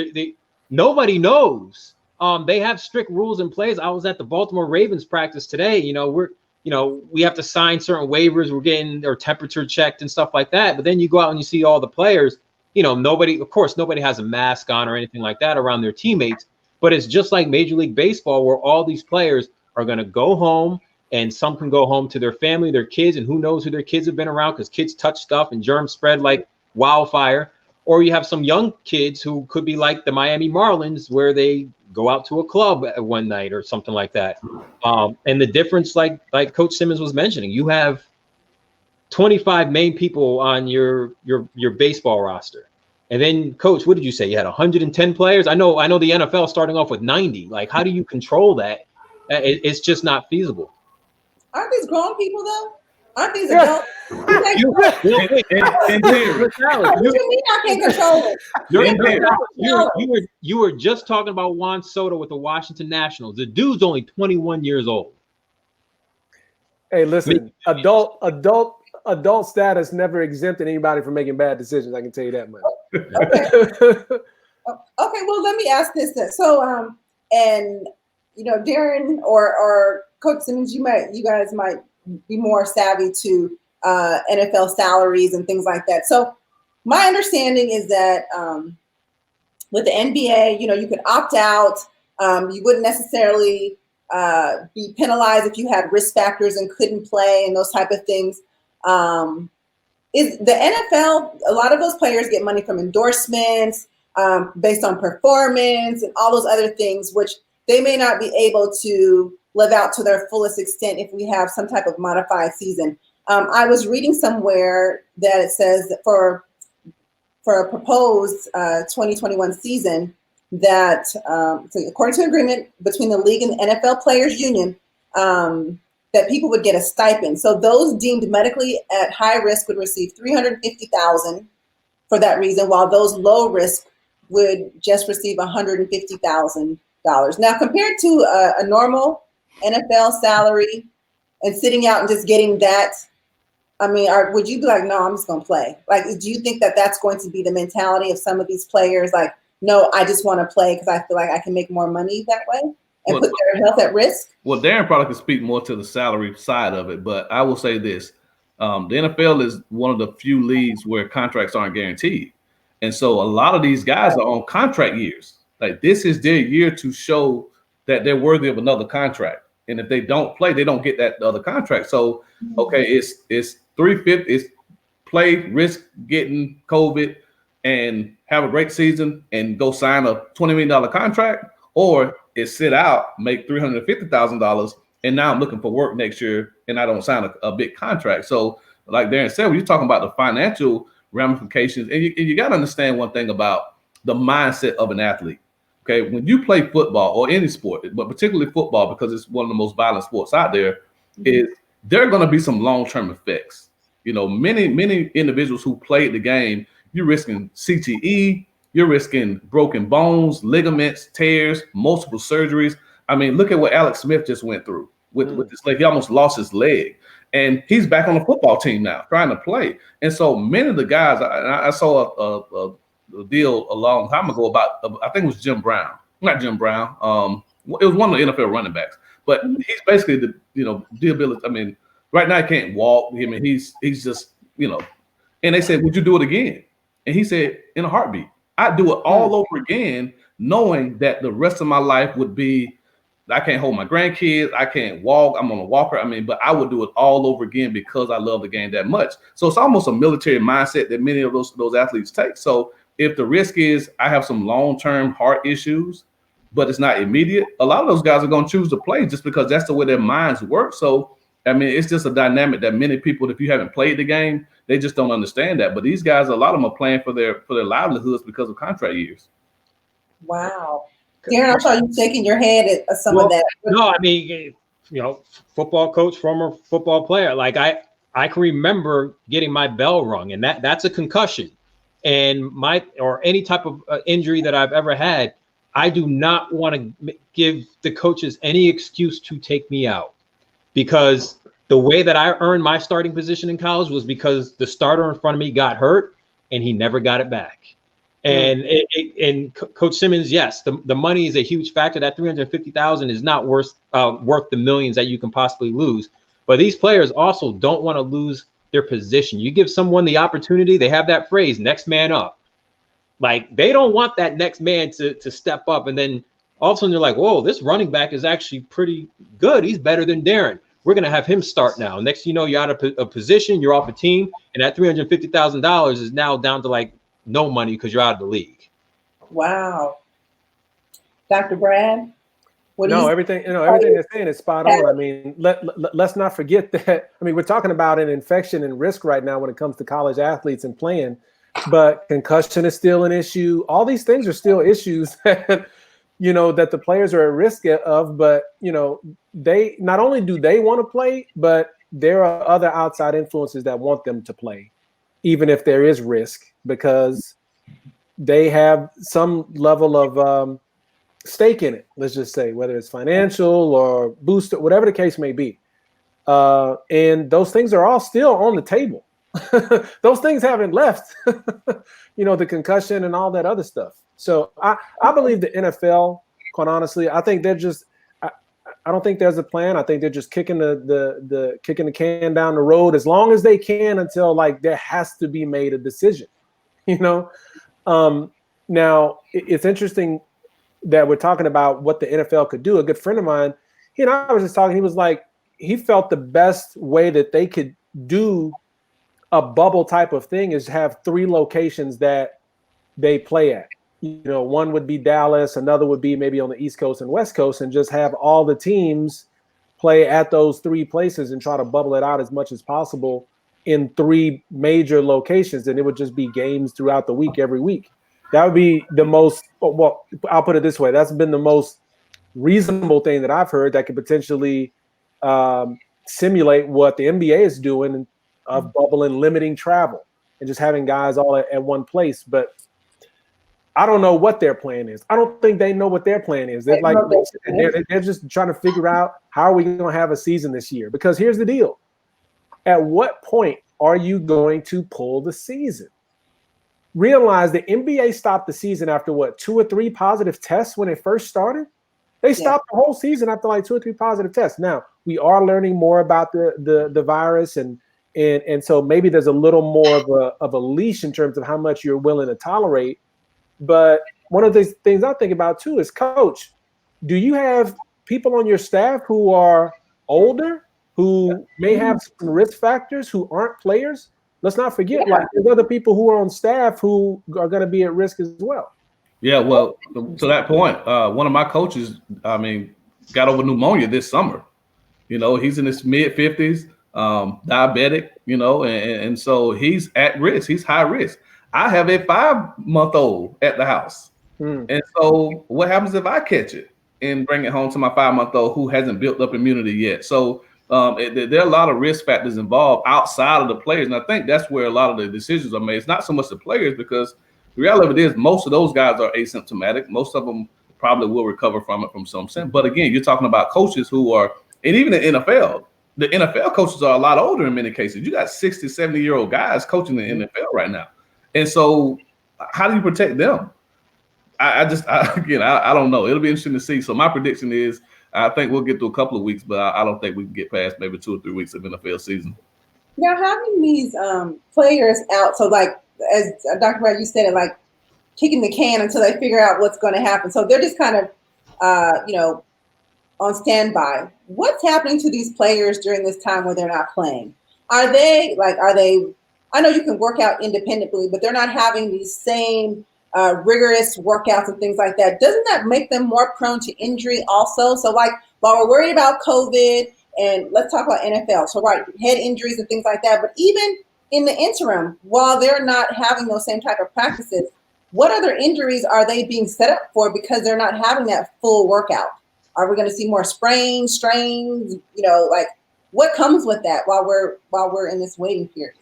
Nobody knows. They have strict rules in place. I was at the Baltimore Ravens practice today. We have to sign certain waivers. We're getting their temperature checked and stuff like that. But then you go out and you see all the players. Nobody has a mask on or anything like that around their teammates. But it's just like Major League Baseball, where all these players are going to go home, and some can go home to their family, their kids, and who knows who their kids have been around, because kids touch stuff and germs spread like wildfire. Or you have some young kids who could be like the Miami Marlins, where they go out to a club one night or something like that. And the difference, like Coach Simmons was mentioning, you have 25 main people on your baseball roster. And then, Coach, what did you say? You had 110 players? I know the NFL starting off with 90. Like, how do you control that? It's just not feasible. Aren't these grown people, though? Aren't these adults? You can't control it. You were just talking about Juan Soto with the Washington Nationals. The dude's only 21 years old. Hey, listen, adult adult status never exempted anybody from making bad decisions. I can tell you that much. Okay. Okay. Well, let me ask this then. So, and Darren or Coach Simmons, you guys might be more savvy to NFL salaries and things like that. So, my understanding is that with the NBA, you could opt out. You wouldn't necessarily be penalized if you had risk factors and couldn't play and those type of things. Is the NFL, a lot of those players get money from endorsements based on performance and all those other things, which they may not be able to live out to their fullest extent if we have some type of modified season. I was reading somewhere that it says that for a proposed 2021 season, that so according to an agreement between the league and the NFL Players Union, that people would get a stipend. So those deemed medically at high risk would receive $350,000 for that reason, while those low risk would just receive $150,000. Now, compared to a normal NFL salary and sitting out and just getting that, I mean, would you be like, no, I'm just going to play? Like, do you think that that's going to be the mentality of some of these players? Like, no, I just want to play because I feel like I can make more money that way and put their health at risk? Well, Darren probably can speak more to the salary side of it, but I will say this. The NFL is one of the few leagues where contracts aren't guaranteed. And so a lot of these guys are on contract years. Like, this is their year to show that they're worthy of another contract. And if they don't play, they don't get that other contract. So, okay, it's $350, it's play, risk getting COVID and have a great season and go sign a $20 million contract, or it's sit out, make $350,000, and now I'm looking for work next year and I don't sign a big contract. So like Darren said, when you're talking about the financial ramifications, and you got to understand one thing about the mindset of an athlete. Okay, when you play football or any sport, but particularly football, because it's one of the most violent sports out there, is there are going to be some long-term effects. Many individuals who played the game, you're risking CTE, you're risking broken bones, ligaments, tears, multiple surgeries. I mean, look at what Alex Smith just went through with this leg. He almost lost his leg, and he's back on the football team now, trying to play. And so many of the guys, I saw a deal a long time ago about, I think it was Jim Brown, not Jim Brown. It was one of the NFL running backs, but he's basically the ability. I mean, right now he can't walk. I mean, he's just, and they said, would you do it again? And he said, in a heartbeat. I'd do it all over again, knowing that the rest of my life would be, I can't hold my grandkids, I can't walk, I'm on a walker. I mean, but I would do it all over again because I love the game that much. So it's almost a military mindset that many of those athletes take. So if the risk is I have some long-term heart issues, but it's not immediate, a lot of those guys are going to choose to play just because that's the way their minds work. So, I mean, it's just a dynamic that many people, if you haven't played the game, they just don't understand that. But these guys, a lot of them are playing for their livelihoods because of contract years. Wow. Darren, I saw you shaking your head at some of that. No, I mean, football coach, former football player. Like I can remember getting my bell rung, and that's a concussion. And or any type of injury that I've ever had, I do not want to give the coaches any excuse to take me out, because the way that I earned my starting position in college was because the starter in front of me got hurt and he never got it back. And Coach Simmons, yes, the money is a huge factor. That $350,000 is not worth the millions that you can possibly lose. But these players also don't want to lose their position. You give someone the opportunity, they have that phrase, next man up. Like, they don't want that next man to step up, and then all of a sudden they're like, whoa, this running back is actually pretty good. He's better than Darren. We're going to have him start now. Next thing you know, you're out of a position, you're off a team, and that $350,000 is now down to like no money because you're out of the league. Wow. Dr. Brad? Everything they're saying is spot on. I mean, let's not forget that. I mean, we're talking about an infection and risk right now when it comes to college athletes and playing, but concussion is still an issue. All these things are still issues that, that the players are at risk of, but, they not only do they want to play, but there are other outside influences that want them to play, even if there is risk, because they have some level of stake in it. Let's just say, whether it's financial or booster, whatever the case may be. And those things are all still on the table. Those things haven't left, the concussion and all that other stuff. So I believe the NFL, quite honestly, I think they're just, I don't think there's a plan. I think they're just kicking the can down the road as long as they can until like there has to be made a decision, Now it's interesting that we're talking about what the NFL could do. A good friend of mine, he and I was just talking, he was like, he felt the best way that they could do a bubble type of thing is have 3 locations that they play at. One would be Dallas, another would be maybe on the East Coast and West Coast, and just have all the teams play at those 3 places and try to bubble it out as much as possible in 3 major locations. And it would just be games throughout the week, every week. That would be the most, well, I'll put it this way. That's been the most reasonable thing that I've heard that could potentially simulate what the NBA is doing of bubbling, limiting travel, and just having guys all at one place. But I don't know what their plan is. I don't think they know what their plan is. They're like, they're just trying to figure out how are we going to have a season this year? Because here's the deal. At what point are you going to pull the season? Realize the NBA stopped the season after 2 or 3 positive tests when it first started. They stopped the whole season after like 2 or 3 positive tests. Now we are learning more about the virus, and so maybe there's a little more of a leash in terms of how much you're willing to tolerate. But one of the things I think about too is, Coach, do you have people on your staff who are older, who may have some risk factors, who aren't players? Let's not forget, like there's other people who are on staff who are going to be at risk as well. Yeah, well, to that point, one of my coaches, got over pneumonia this summer. He's in his mid-50s, diabetic, and so he's at risk. He's high risk. I have a 5-month-old at the house. And so what happens if I catch it and bring it home to my 5-month-old who hasn't built up immunity yet? So there are a lot of risk factors involved outside of the players. And I think that's where a lot of the decisions are made. It's not so much the players, because the reality of it is most of those guys are asymptomatic. Most of them probably will recover from it from some sense. But again, you're talking about coaches who are, and even the NFL coaches are a lot older in many cases. You got 60, 70-year-old guys coaching the NFL right now. And so how do you protect them? I don't know. It'll be interesting to see. So my prediction is I think we'll get through a couple of weeks, but I don't think we can get past maybe 2 or 3 weeks of NFL season. Now, having these players out, so like as Dr. Brad, you said it, like kicking the can until they figure out what's going to happen. So they're just kind of, on standby. What's happening to these players during this time where they're not playing? Are they, I know you can work out independently, but they're not having these same rigorous workouts and things like that. Doesn't that make them more prone to injury also? So like while we're worried about COVID, and let's talk about NFL. So head injuries and things like that. But even in the interim, while they're not having those same type of practices, what other injuries are they being set up for because they're not having that full workout? Are we going to see more sprains, strains? What comes with that while we're in this waiting period?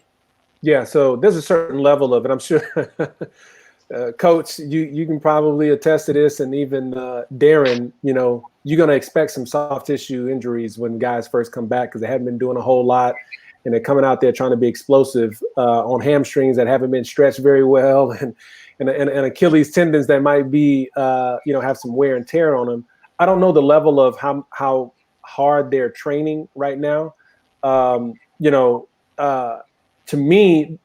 Yeah, so there's a certain level of it. I'm sure, Coach, you can probably attest to this, and even Darren, you're going to expect some soft tissue injuries when guys first come back because they haven't been doing a whole lot, and they're coming out there trying to be explosive on hamstrings that haven't been stretched very well, and Achilles tendons that might be, have some wear and tear on them. I don't know the level of how hard they're training right now. To me,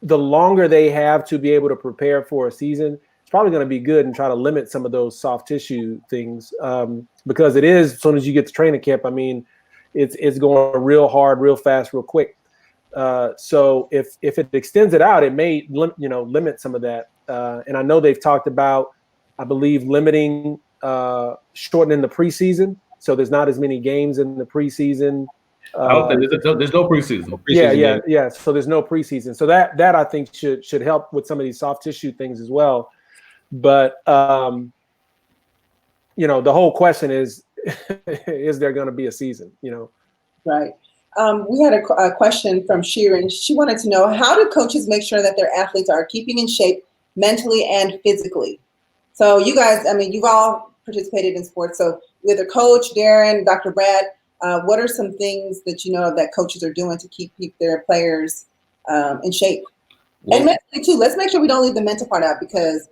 the longer they have to be able to prepare for a season, it's probably going to be good and try to limit some of those soft tissue things because it is, as soon as you get to training camp, it's going real hard, real fast, real quick. So if it extends it out, it may limit some of that. And I know they've talked about, I believe, limiting, shortening the preseason, so there's not as many games in the preseason. I don't think there's no preseason. Yeah. So there's no preseason. So that I think should help with some of these soft tissue things as well. But the whole question is there going to be a season? Right. We had a question from Sheeran. She wanted to know, how do coaches make sure that their athletes are keeping in shape mentally and physically? So you guys, you've all participated in sports. So with a coach, Darren, Dr. Brad, what are some things that you know that coaches are doing to keep their players in shape? Well, and mentally too. Let's make sure we don't leave the mental part out because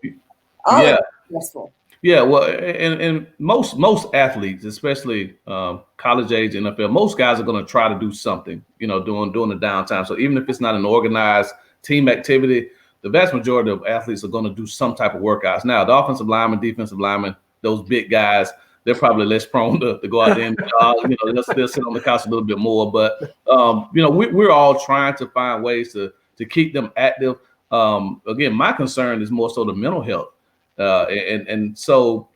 all of it's stressful. Yeah, well, and most athletes, especially college age NFL, most guys are going to try to do something, you know, during the downtime. So even if it's not an organized team activity, the vast majority of athletes are going to do some type of workouts. Now, the offensive linemen, defensive linemen, those big guys, they're probably less prone to go out there and you know, they'll sit on the couch a little bit more. But you know, we're all trying to find ways to keep them active. Again, my concern is more so the mental health. And so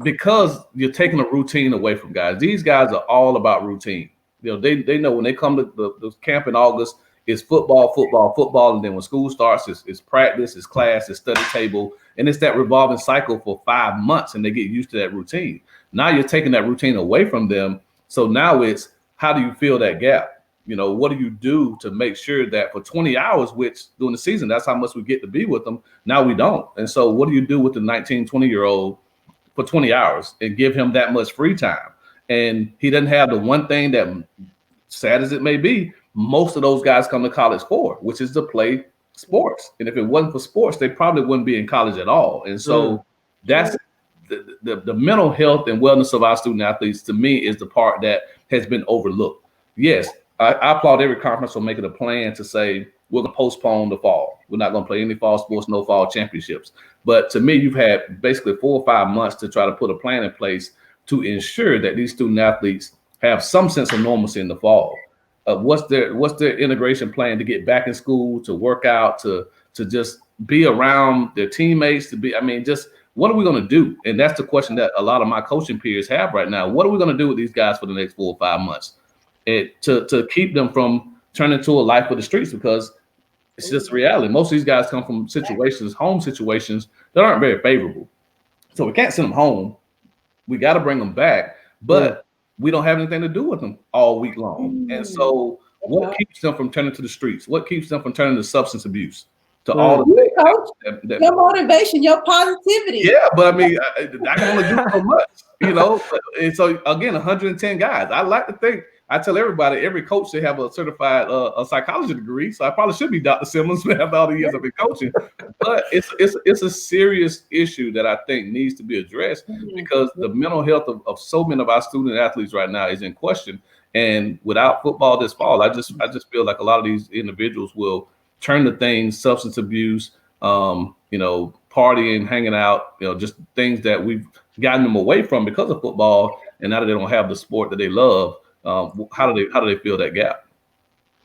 because you're taking a routine away from guys, these guys are all about routine. You know, they know when they come to the camp in August, it's football, and then when school starts, it's practice, it's class, it's study table, and it's that revolving cycle for 5 months, and they get used to that routine. Now you're taking that routine away from them, so now it's how do you fill that gap? You know, what do you do to make sure that for 20 hours, which during the season, that's how much we get to be with them. Now we don't. And so what do you do with the 19, 20-year-old for 20 hours and give him that much free time? And he doesn't have the one thing that, sad as it may be, most of those guys come to college for, which is to play sports. And if it wasn't for sports, they probably wouldn't be in college at all. And so that's the mental health and wellness of our student athletes, to me, is the part that has been overlooked. Yes, I applaud every conference for making a plan to say we're going to postpone the fall. We're not going to play any fall sports, no fall championships. But to me, you've had basically 4 or 5 months to try to put a plan in place to ensure that these student athletes have some sense of normalcy in the fall. What's their integration plan to get back in school, to work out, to just be around their teammates, just what are we going to do? And that's the question that a lot of my coaching peers have right now. What are we going to do with these guys for the next 4 or 5 months? To keep them from turning to a life of the streets, because it's just reality. Most of these guys come from home situations that aren't very favorable. So we can't send them home. We got to bring them back, but we don't have anything to do with them all week long. And so what keeps them from turning to the streets? What keeps them from turning to substance abuse? To all the things your motivation, your positivity. Yeah, but I mean, I can only do so much, you know. And so again, 110 guys. I like to think, I tell everybody, every coach should have a certified a psychology degree. So I probably should be Dr. Simmons after all the years I've been coaching. But it's a serious issue that I think needs to be addressed, because the mental health of so many of our student athletes right now is in question. And without football this fall, I just feel like a lot of these individuals will turn to things, substance abuse, you know, partying, hanging out, you know, just things that we've gotten them away from because of football. And now that they don't have the sport that they love, how do they fill that gap?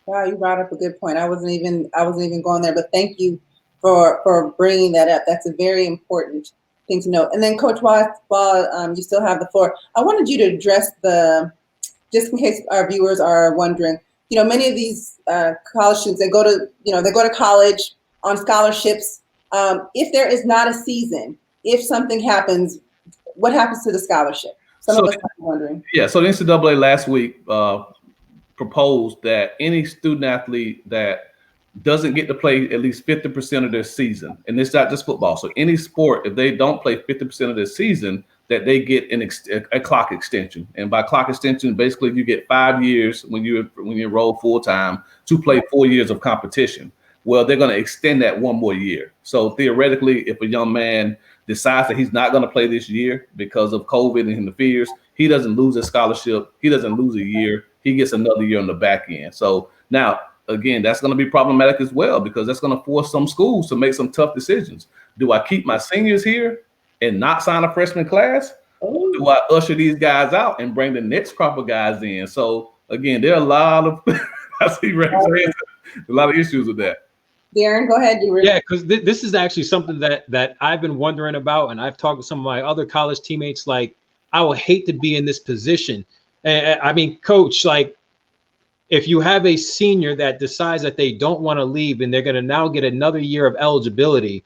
Wow, you brought up a good point. I wasn't even going there, but thank you for bringing that up. That's a very important thing to know. And then, Coach, while you still have the floor, I wanted you to address just in case our viewers are wondering, you know, many of these college students, they go to college on scholarships. If there is not a season, if something happens, what happens to the scholarship? Some of us are wondering. Yeah, so the NCAA last week proposed that any student athlete that doesn't get to play at least 50% of their season, and it's not just football, so any sport, if they don't play 50% of their season, that they get a clock extension. And by clock extension, basically you get 5 years when you enroll full time to play 4 years of competition. Well, they're going to extend that 1 more year. So theoretically, if a young man decides that he's not going to play this year because of COVID and the fears, he doesn't lose his scholarship. He doesn't lose a year. He gets another year on the back end. So now, again, that's going to be problematic as well, because that's going to force some schools to make some tough decisions. Do I keep my seniors here and not sign a freshman class? Or do I usher these guys out and bring the next crop of guys in? So again, there are a lot of I see a lot of issues with that. Darren, go ahead. Yeah, because this is actually something that I've been wondering about, and I've talked to some of my other college teammates. Like, I would hate to be in this position. And I mean, Coach, like, if you have a senior that decides that they don't want to leave and they're going to now get another year of eligibility,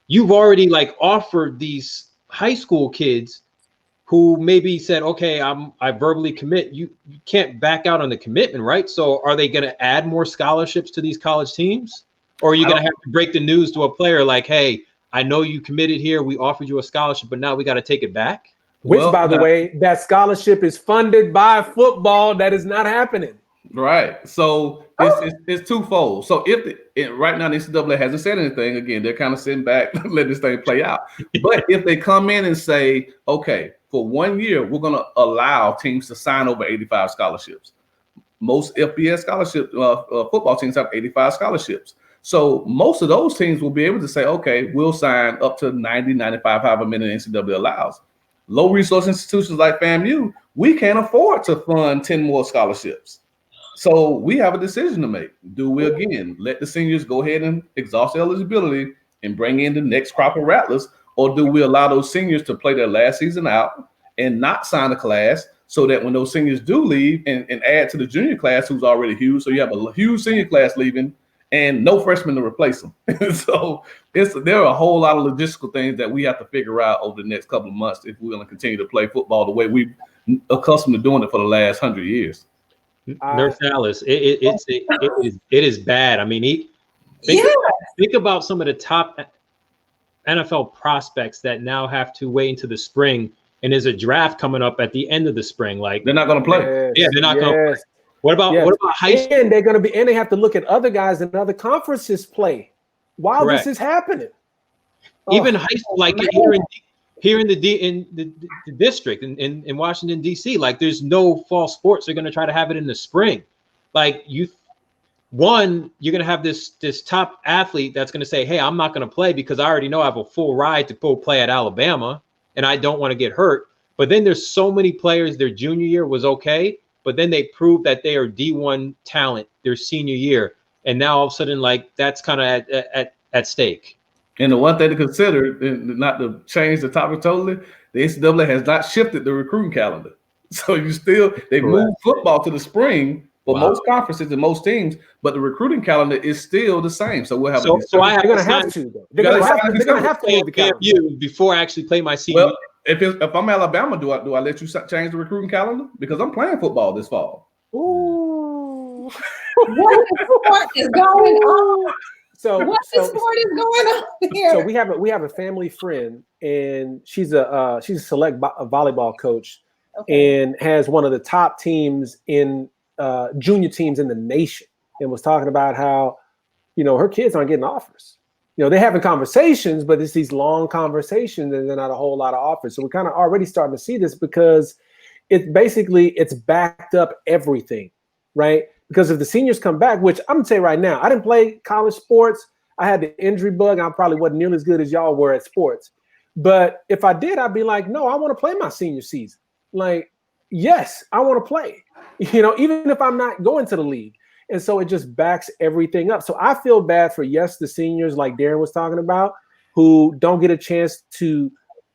you've already like offered these high school kids who maybe said, okay, I verbally commit. You can't back out on the commitment, right? So are they going to add more scholarships to these college teams? Or are you going to have to break the news to a player like, hey, I know you committed here. We offered you a scholarship, but now we got to take it back? Which, by the way, that scholarship is funded by football. That is not happening. Right. So it's twofold. So right now the NCAA hasn't said anything. Again, they're kind of sitting back, letting this thing play out. But if they come in and say, okay, for 1 year, we're going to allow teams to sign over 85 scholarships. Most FBS scholarship football teams have 85 scholarships. So most of those teams will be able to say, okay, we'll sign up to 90, 95, however many the NCAA allows. Low resource institutions like FAMU, we can't afford to fund 10 more scholarships. So we have a decision to make. Do we, again, let the seniors go ahead and exhaust eligibility and bring in the next crop of rattlers, or do we allow those seniors to play their last season out and not sign a class so that when those seniors do leave and add to the junior class, who's already huge, so you have a huge senior class leaving and no freshmen to replace them. So there are a whole lot of logistical things that we have to figure out over the next couple of months if we're going to continue to play football the way we've accustomed to doing it for the last 100 years. Nurse Alice, it is bad. I mean, think about some of the top NFL prospects that now have to wait into the spring, and there's a draft coming up at the end of the spring. Like, they're not going to play. Yeah, they're not going to play. What about high school? And they're going to be, and they have to look at other guys in other conferences play while this is happening. Even high school, like here in the district in Washington D.C., like there's no fall sports. They're going to try to have it in the spring. Like you're going to have this top athlete that's going to say, "Hey, I'm not going to play because I already know I have a full ride to go play at Alabama, and I don't want to get hurt." But then there's so many players. Their junior year was okay. But then they prove that they are D1 talent their senior year. And now all of a sudden, like, that's kind of at stake. And the one thing to consider, not to change the topic totally, the NCAA has not shifted the recruiting calendar. So they moved football to the spring for most conferences and most teams, but the recruiting calendar is still the same. So we'll have they're going to have to, though. They're going to have to move the calendar before I actually play my senior year. If I'm Alabama, do I let you change the recruiting calendar? Because I'm playing football this fall. Ooh. What sport is going on? What sport is going on here? So we have a family friend, and she's a select volleyball coach, and has one of the top teams in junior teams in the nation, and was talking about how, her kids aren't getting offers. They're having conversations, but it's these long conversations and they're not a whole lot of offers. So we're kind of already starting to see this because it's backed up everything, right? Because if the seniors come back, which I'm going to say right now, I didn't play college sports. I had the injury bug. I probably wasn't nearly as good as y'all were at sports. But if I did, I'd be like, no, I want to play my senior season. Like, yes, I want to play, even if I'm not going to the league. And so it just backs everything up. So I feel bad for, the seniors like Darren was talking about, who don't get a chance to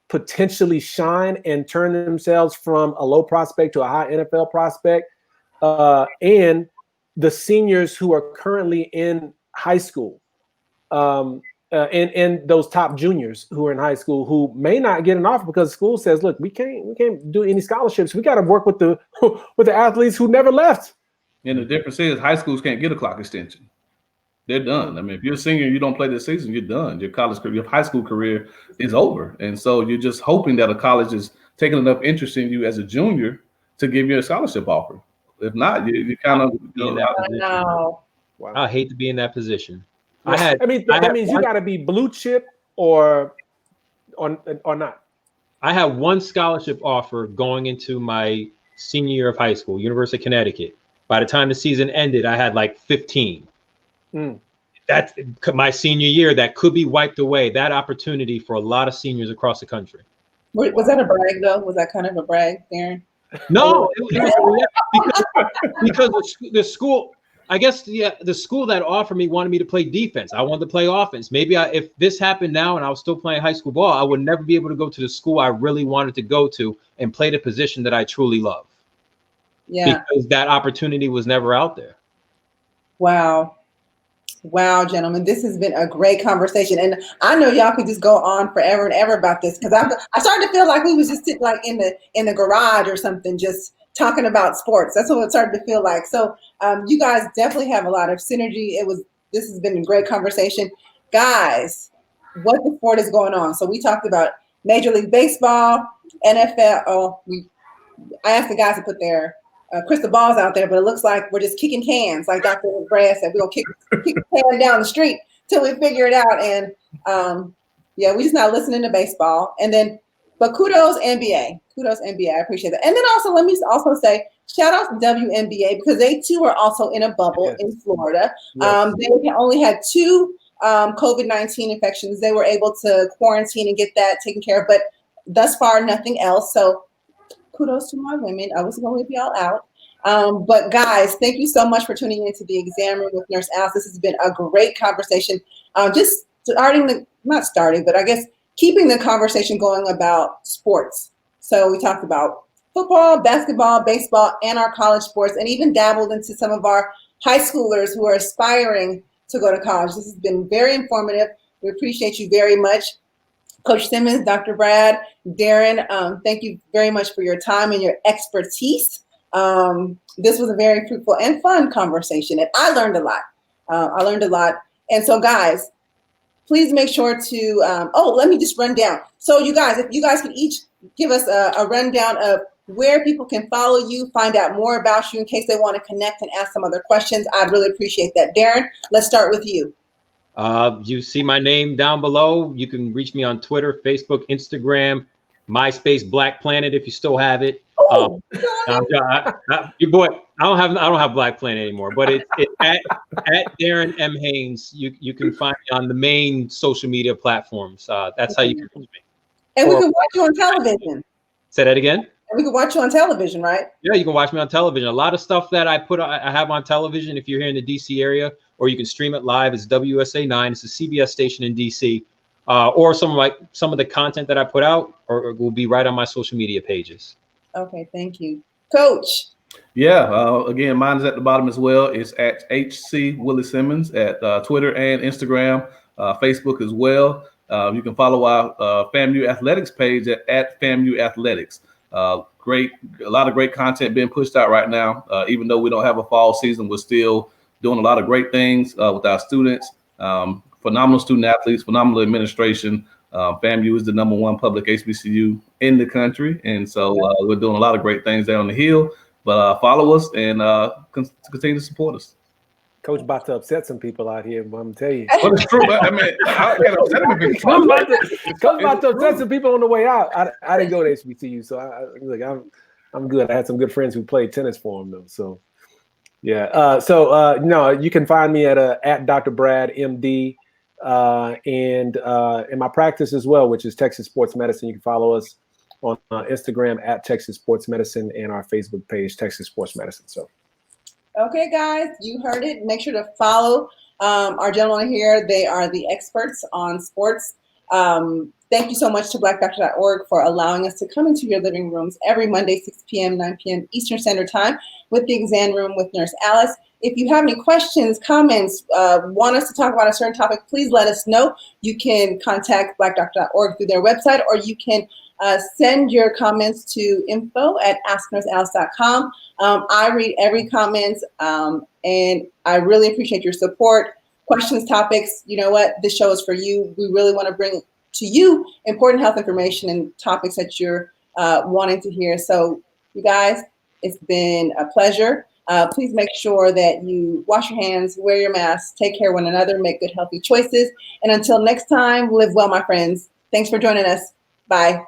potentially shine and turn themselves from a low prospect to a high NFL prospect. And the seniors who are currently in high school and those top juniors who are in high school who may not get an offer because school says, look, we can't do any scholarships. We got to work with the athletes who never left. And the difference is high schools can't get a clock extension. They're done. I mean, if you're a senior and you don't play this season, you're done. Your college career, your high school career is over. And so you're just hoping that a college is taking enough interest in you as a junior to give you a scholarship offer. If not, you kind of Wow. I hate to be in that position. That means you got to be blue chip or not. I had one scholarship offer going into my senior year of high school, University of Connecticut. By the time the season ended, I had like 15. That's my senior year. That could be wiped away. That opportunity for a lot of seniors across the country. Was that a brag, though? Was that kind of a brag, Darren? No, it was because the school. I guess the school that offered me wanted me to play defense. I wanted to play offense. Maybe if this happened now and I was still playing high school ball, I would never be able to go to the school I really wanted to go to and play the position that I truly love. Yeah, because that opportunity was never out there. Wow, gentlemen, this has been a great conversation, and I know y'all could just go on forever and ever about this because I started to feel like we was just sitting like in the garage or something, just talking about sports. That's what it started to feel like. So you guys definitely have a lot of synergy. This has been a great conversation, guys. What the sport is going on? So we talked about Major League Baseball. NFL. I asked the guys to put their crystal balls out there, but it looks like we're just kicking cans, like Dr. Brad said. We're gonna kick the can down the street till we figure it out. And yeah, we just not listening to baseball. And then, but kudos NBA, I appreciate that. And then also, let me also say, shout out to WNBA, because they too are also in a bubble in Florida. Yes. They only had 2 COVID-19 infections. They were able to quarantine and get that taken care of, but thus far, nothing else. So kudos to my women. I was going to leave y'all out. But guys, thank you so much for tuning into the Exam Room with Nurse Alice. This has been a great conversation. Just keeping the conversation going about sports. So we talked about football, basketball, baseball, and our college sports, and even dabbled into some of our high schoolers who are aspiring to go to college. This has been very informative. We appreciate you very much. Coach Simmons, Dr. Brad, Darren, thank you very much for your time and your expertise. This was a very fruitful and fun conversation, and I learned a lot. And so, guys, please make sure to, let me just run down. So you guys, if you guys could each give us a rundown of where people can follow you, find out more about you in case they want to connect and ask some other questions, I'd really appreciate that. Darren, let's start with you. You see my name down below. You can reach me on Twitter, Facebook, Instagram, MySpace, Black Planet if you still have it. Your boy, I don't have Black Planet anymore, but it's at Darren M Haynes. You can find me on the main social media platforms. That's how you can reach me. And we can watch you on television. Say that again. And we can watch you on television, right? Yeah, you can watch me on television. A lot of stuff that I have on television, if you're here in the DC area, or you can stream it live. It's WSA 9. It's a CBS station in DC. Or some of the content that I put out or will be right on my social media pages. Okay, thank you. Coach. Yeah, again, mine is at the bottom as well. It's at HC Willie Simmons at Twitter and Instagram, Facebook as well. You can follow our FAMU Athletics page at FAMU Athletics. A lot of great content being pushed out right now. Even though we don't have a fall season, we're still doing a lot of great things with our students. Phenomenal student athletes, phenomenal administration. FAMU is the #1 public HBCU in the country. And so we're doing a lot of great things there on the Hill. But follow us and continue to support us. Coach about to upset some people out here, but I'm gonna tell you. But it's true. I mean, Coach about to upset some people on the way out. I didn't go to HBCU, so I'm good. I had some good friends who played tennis for him though. So yeah. No, you can find me at Dr. Brad MD. And in my practice as well, which is Texas Sports Medicine. You can follow us on Instagram at Texas Sports Medicine and our Facebook page, Texas Sports Medicine. So, okay, guys, you heard it. Make sure to follow our gentlemen here. They are the experts on sports. Thank you so much to blackdoctor.org for allowing us to come into your living rooms every Monday, 6 p.m., 9 p.m. Eastern Standard Time with the Exam Room with Nurse Alice. If you have any questions, comments, want us to talk about a certain topic, please let us know. You can contact blackdoctor.org through their website, or you can send your comments to info@asknursealice.com. I read every comment, and I really appreciate your support. Questions, topics, you know what? This show is for you. We really want to bring to you important health information and topics that you're wanting to hear. So, you guys, it's been a pleasure. Please make sure that you wash your hands, wear your mask, take care of one another, make good, healthy choices. And until next time, live well, my friends. Thanks for joining us. Bye.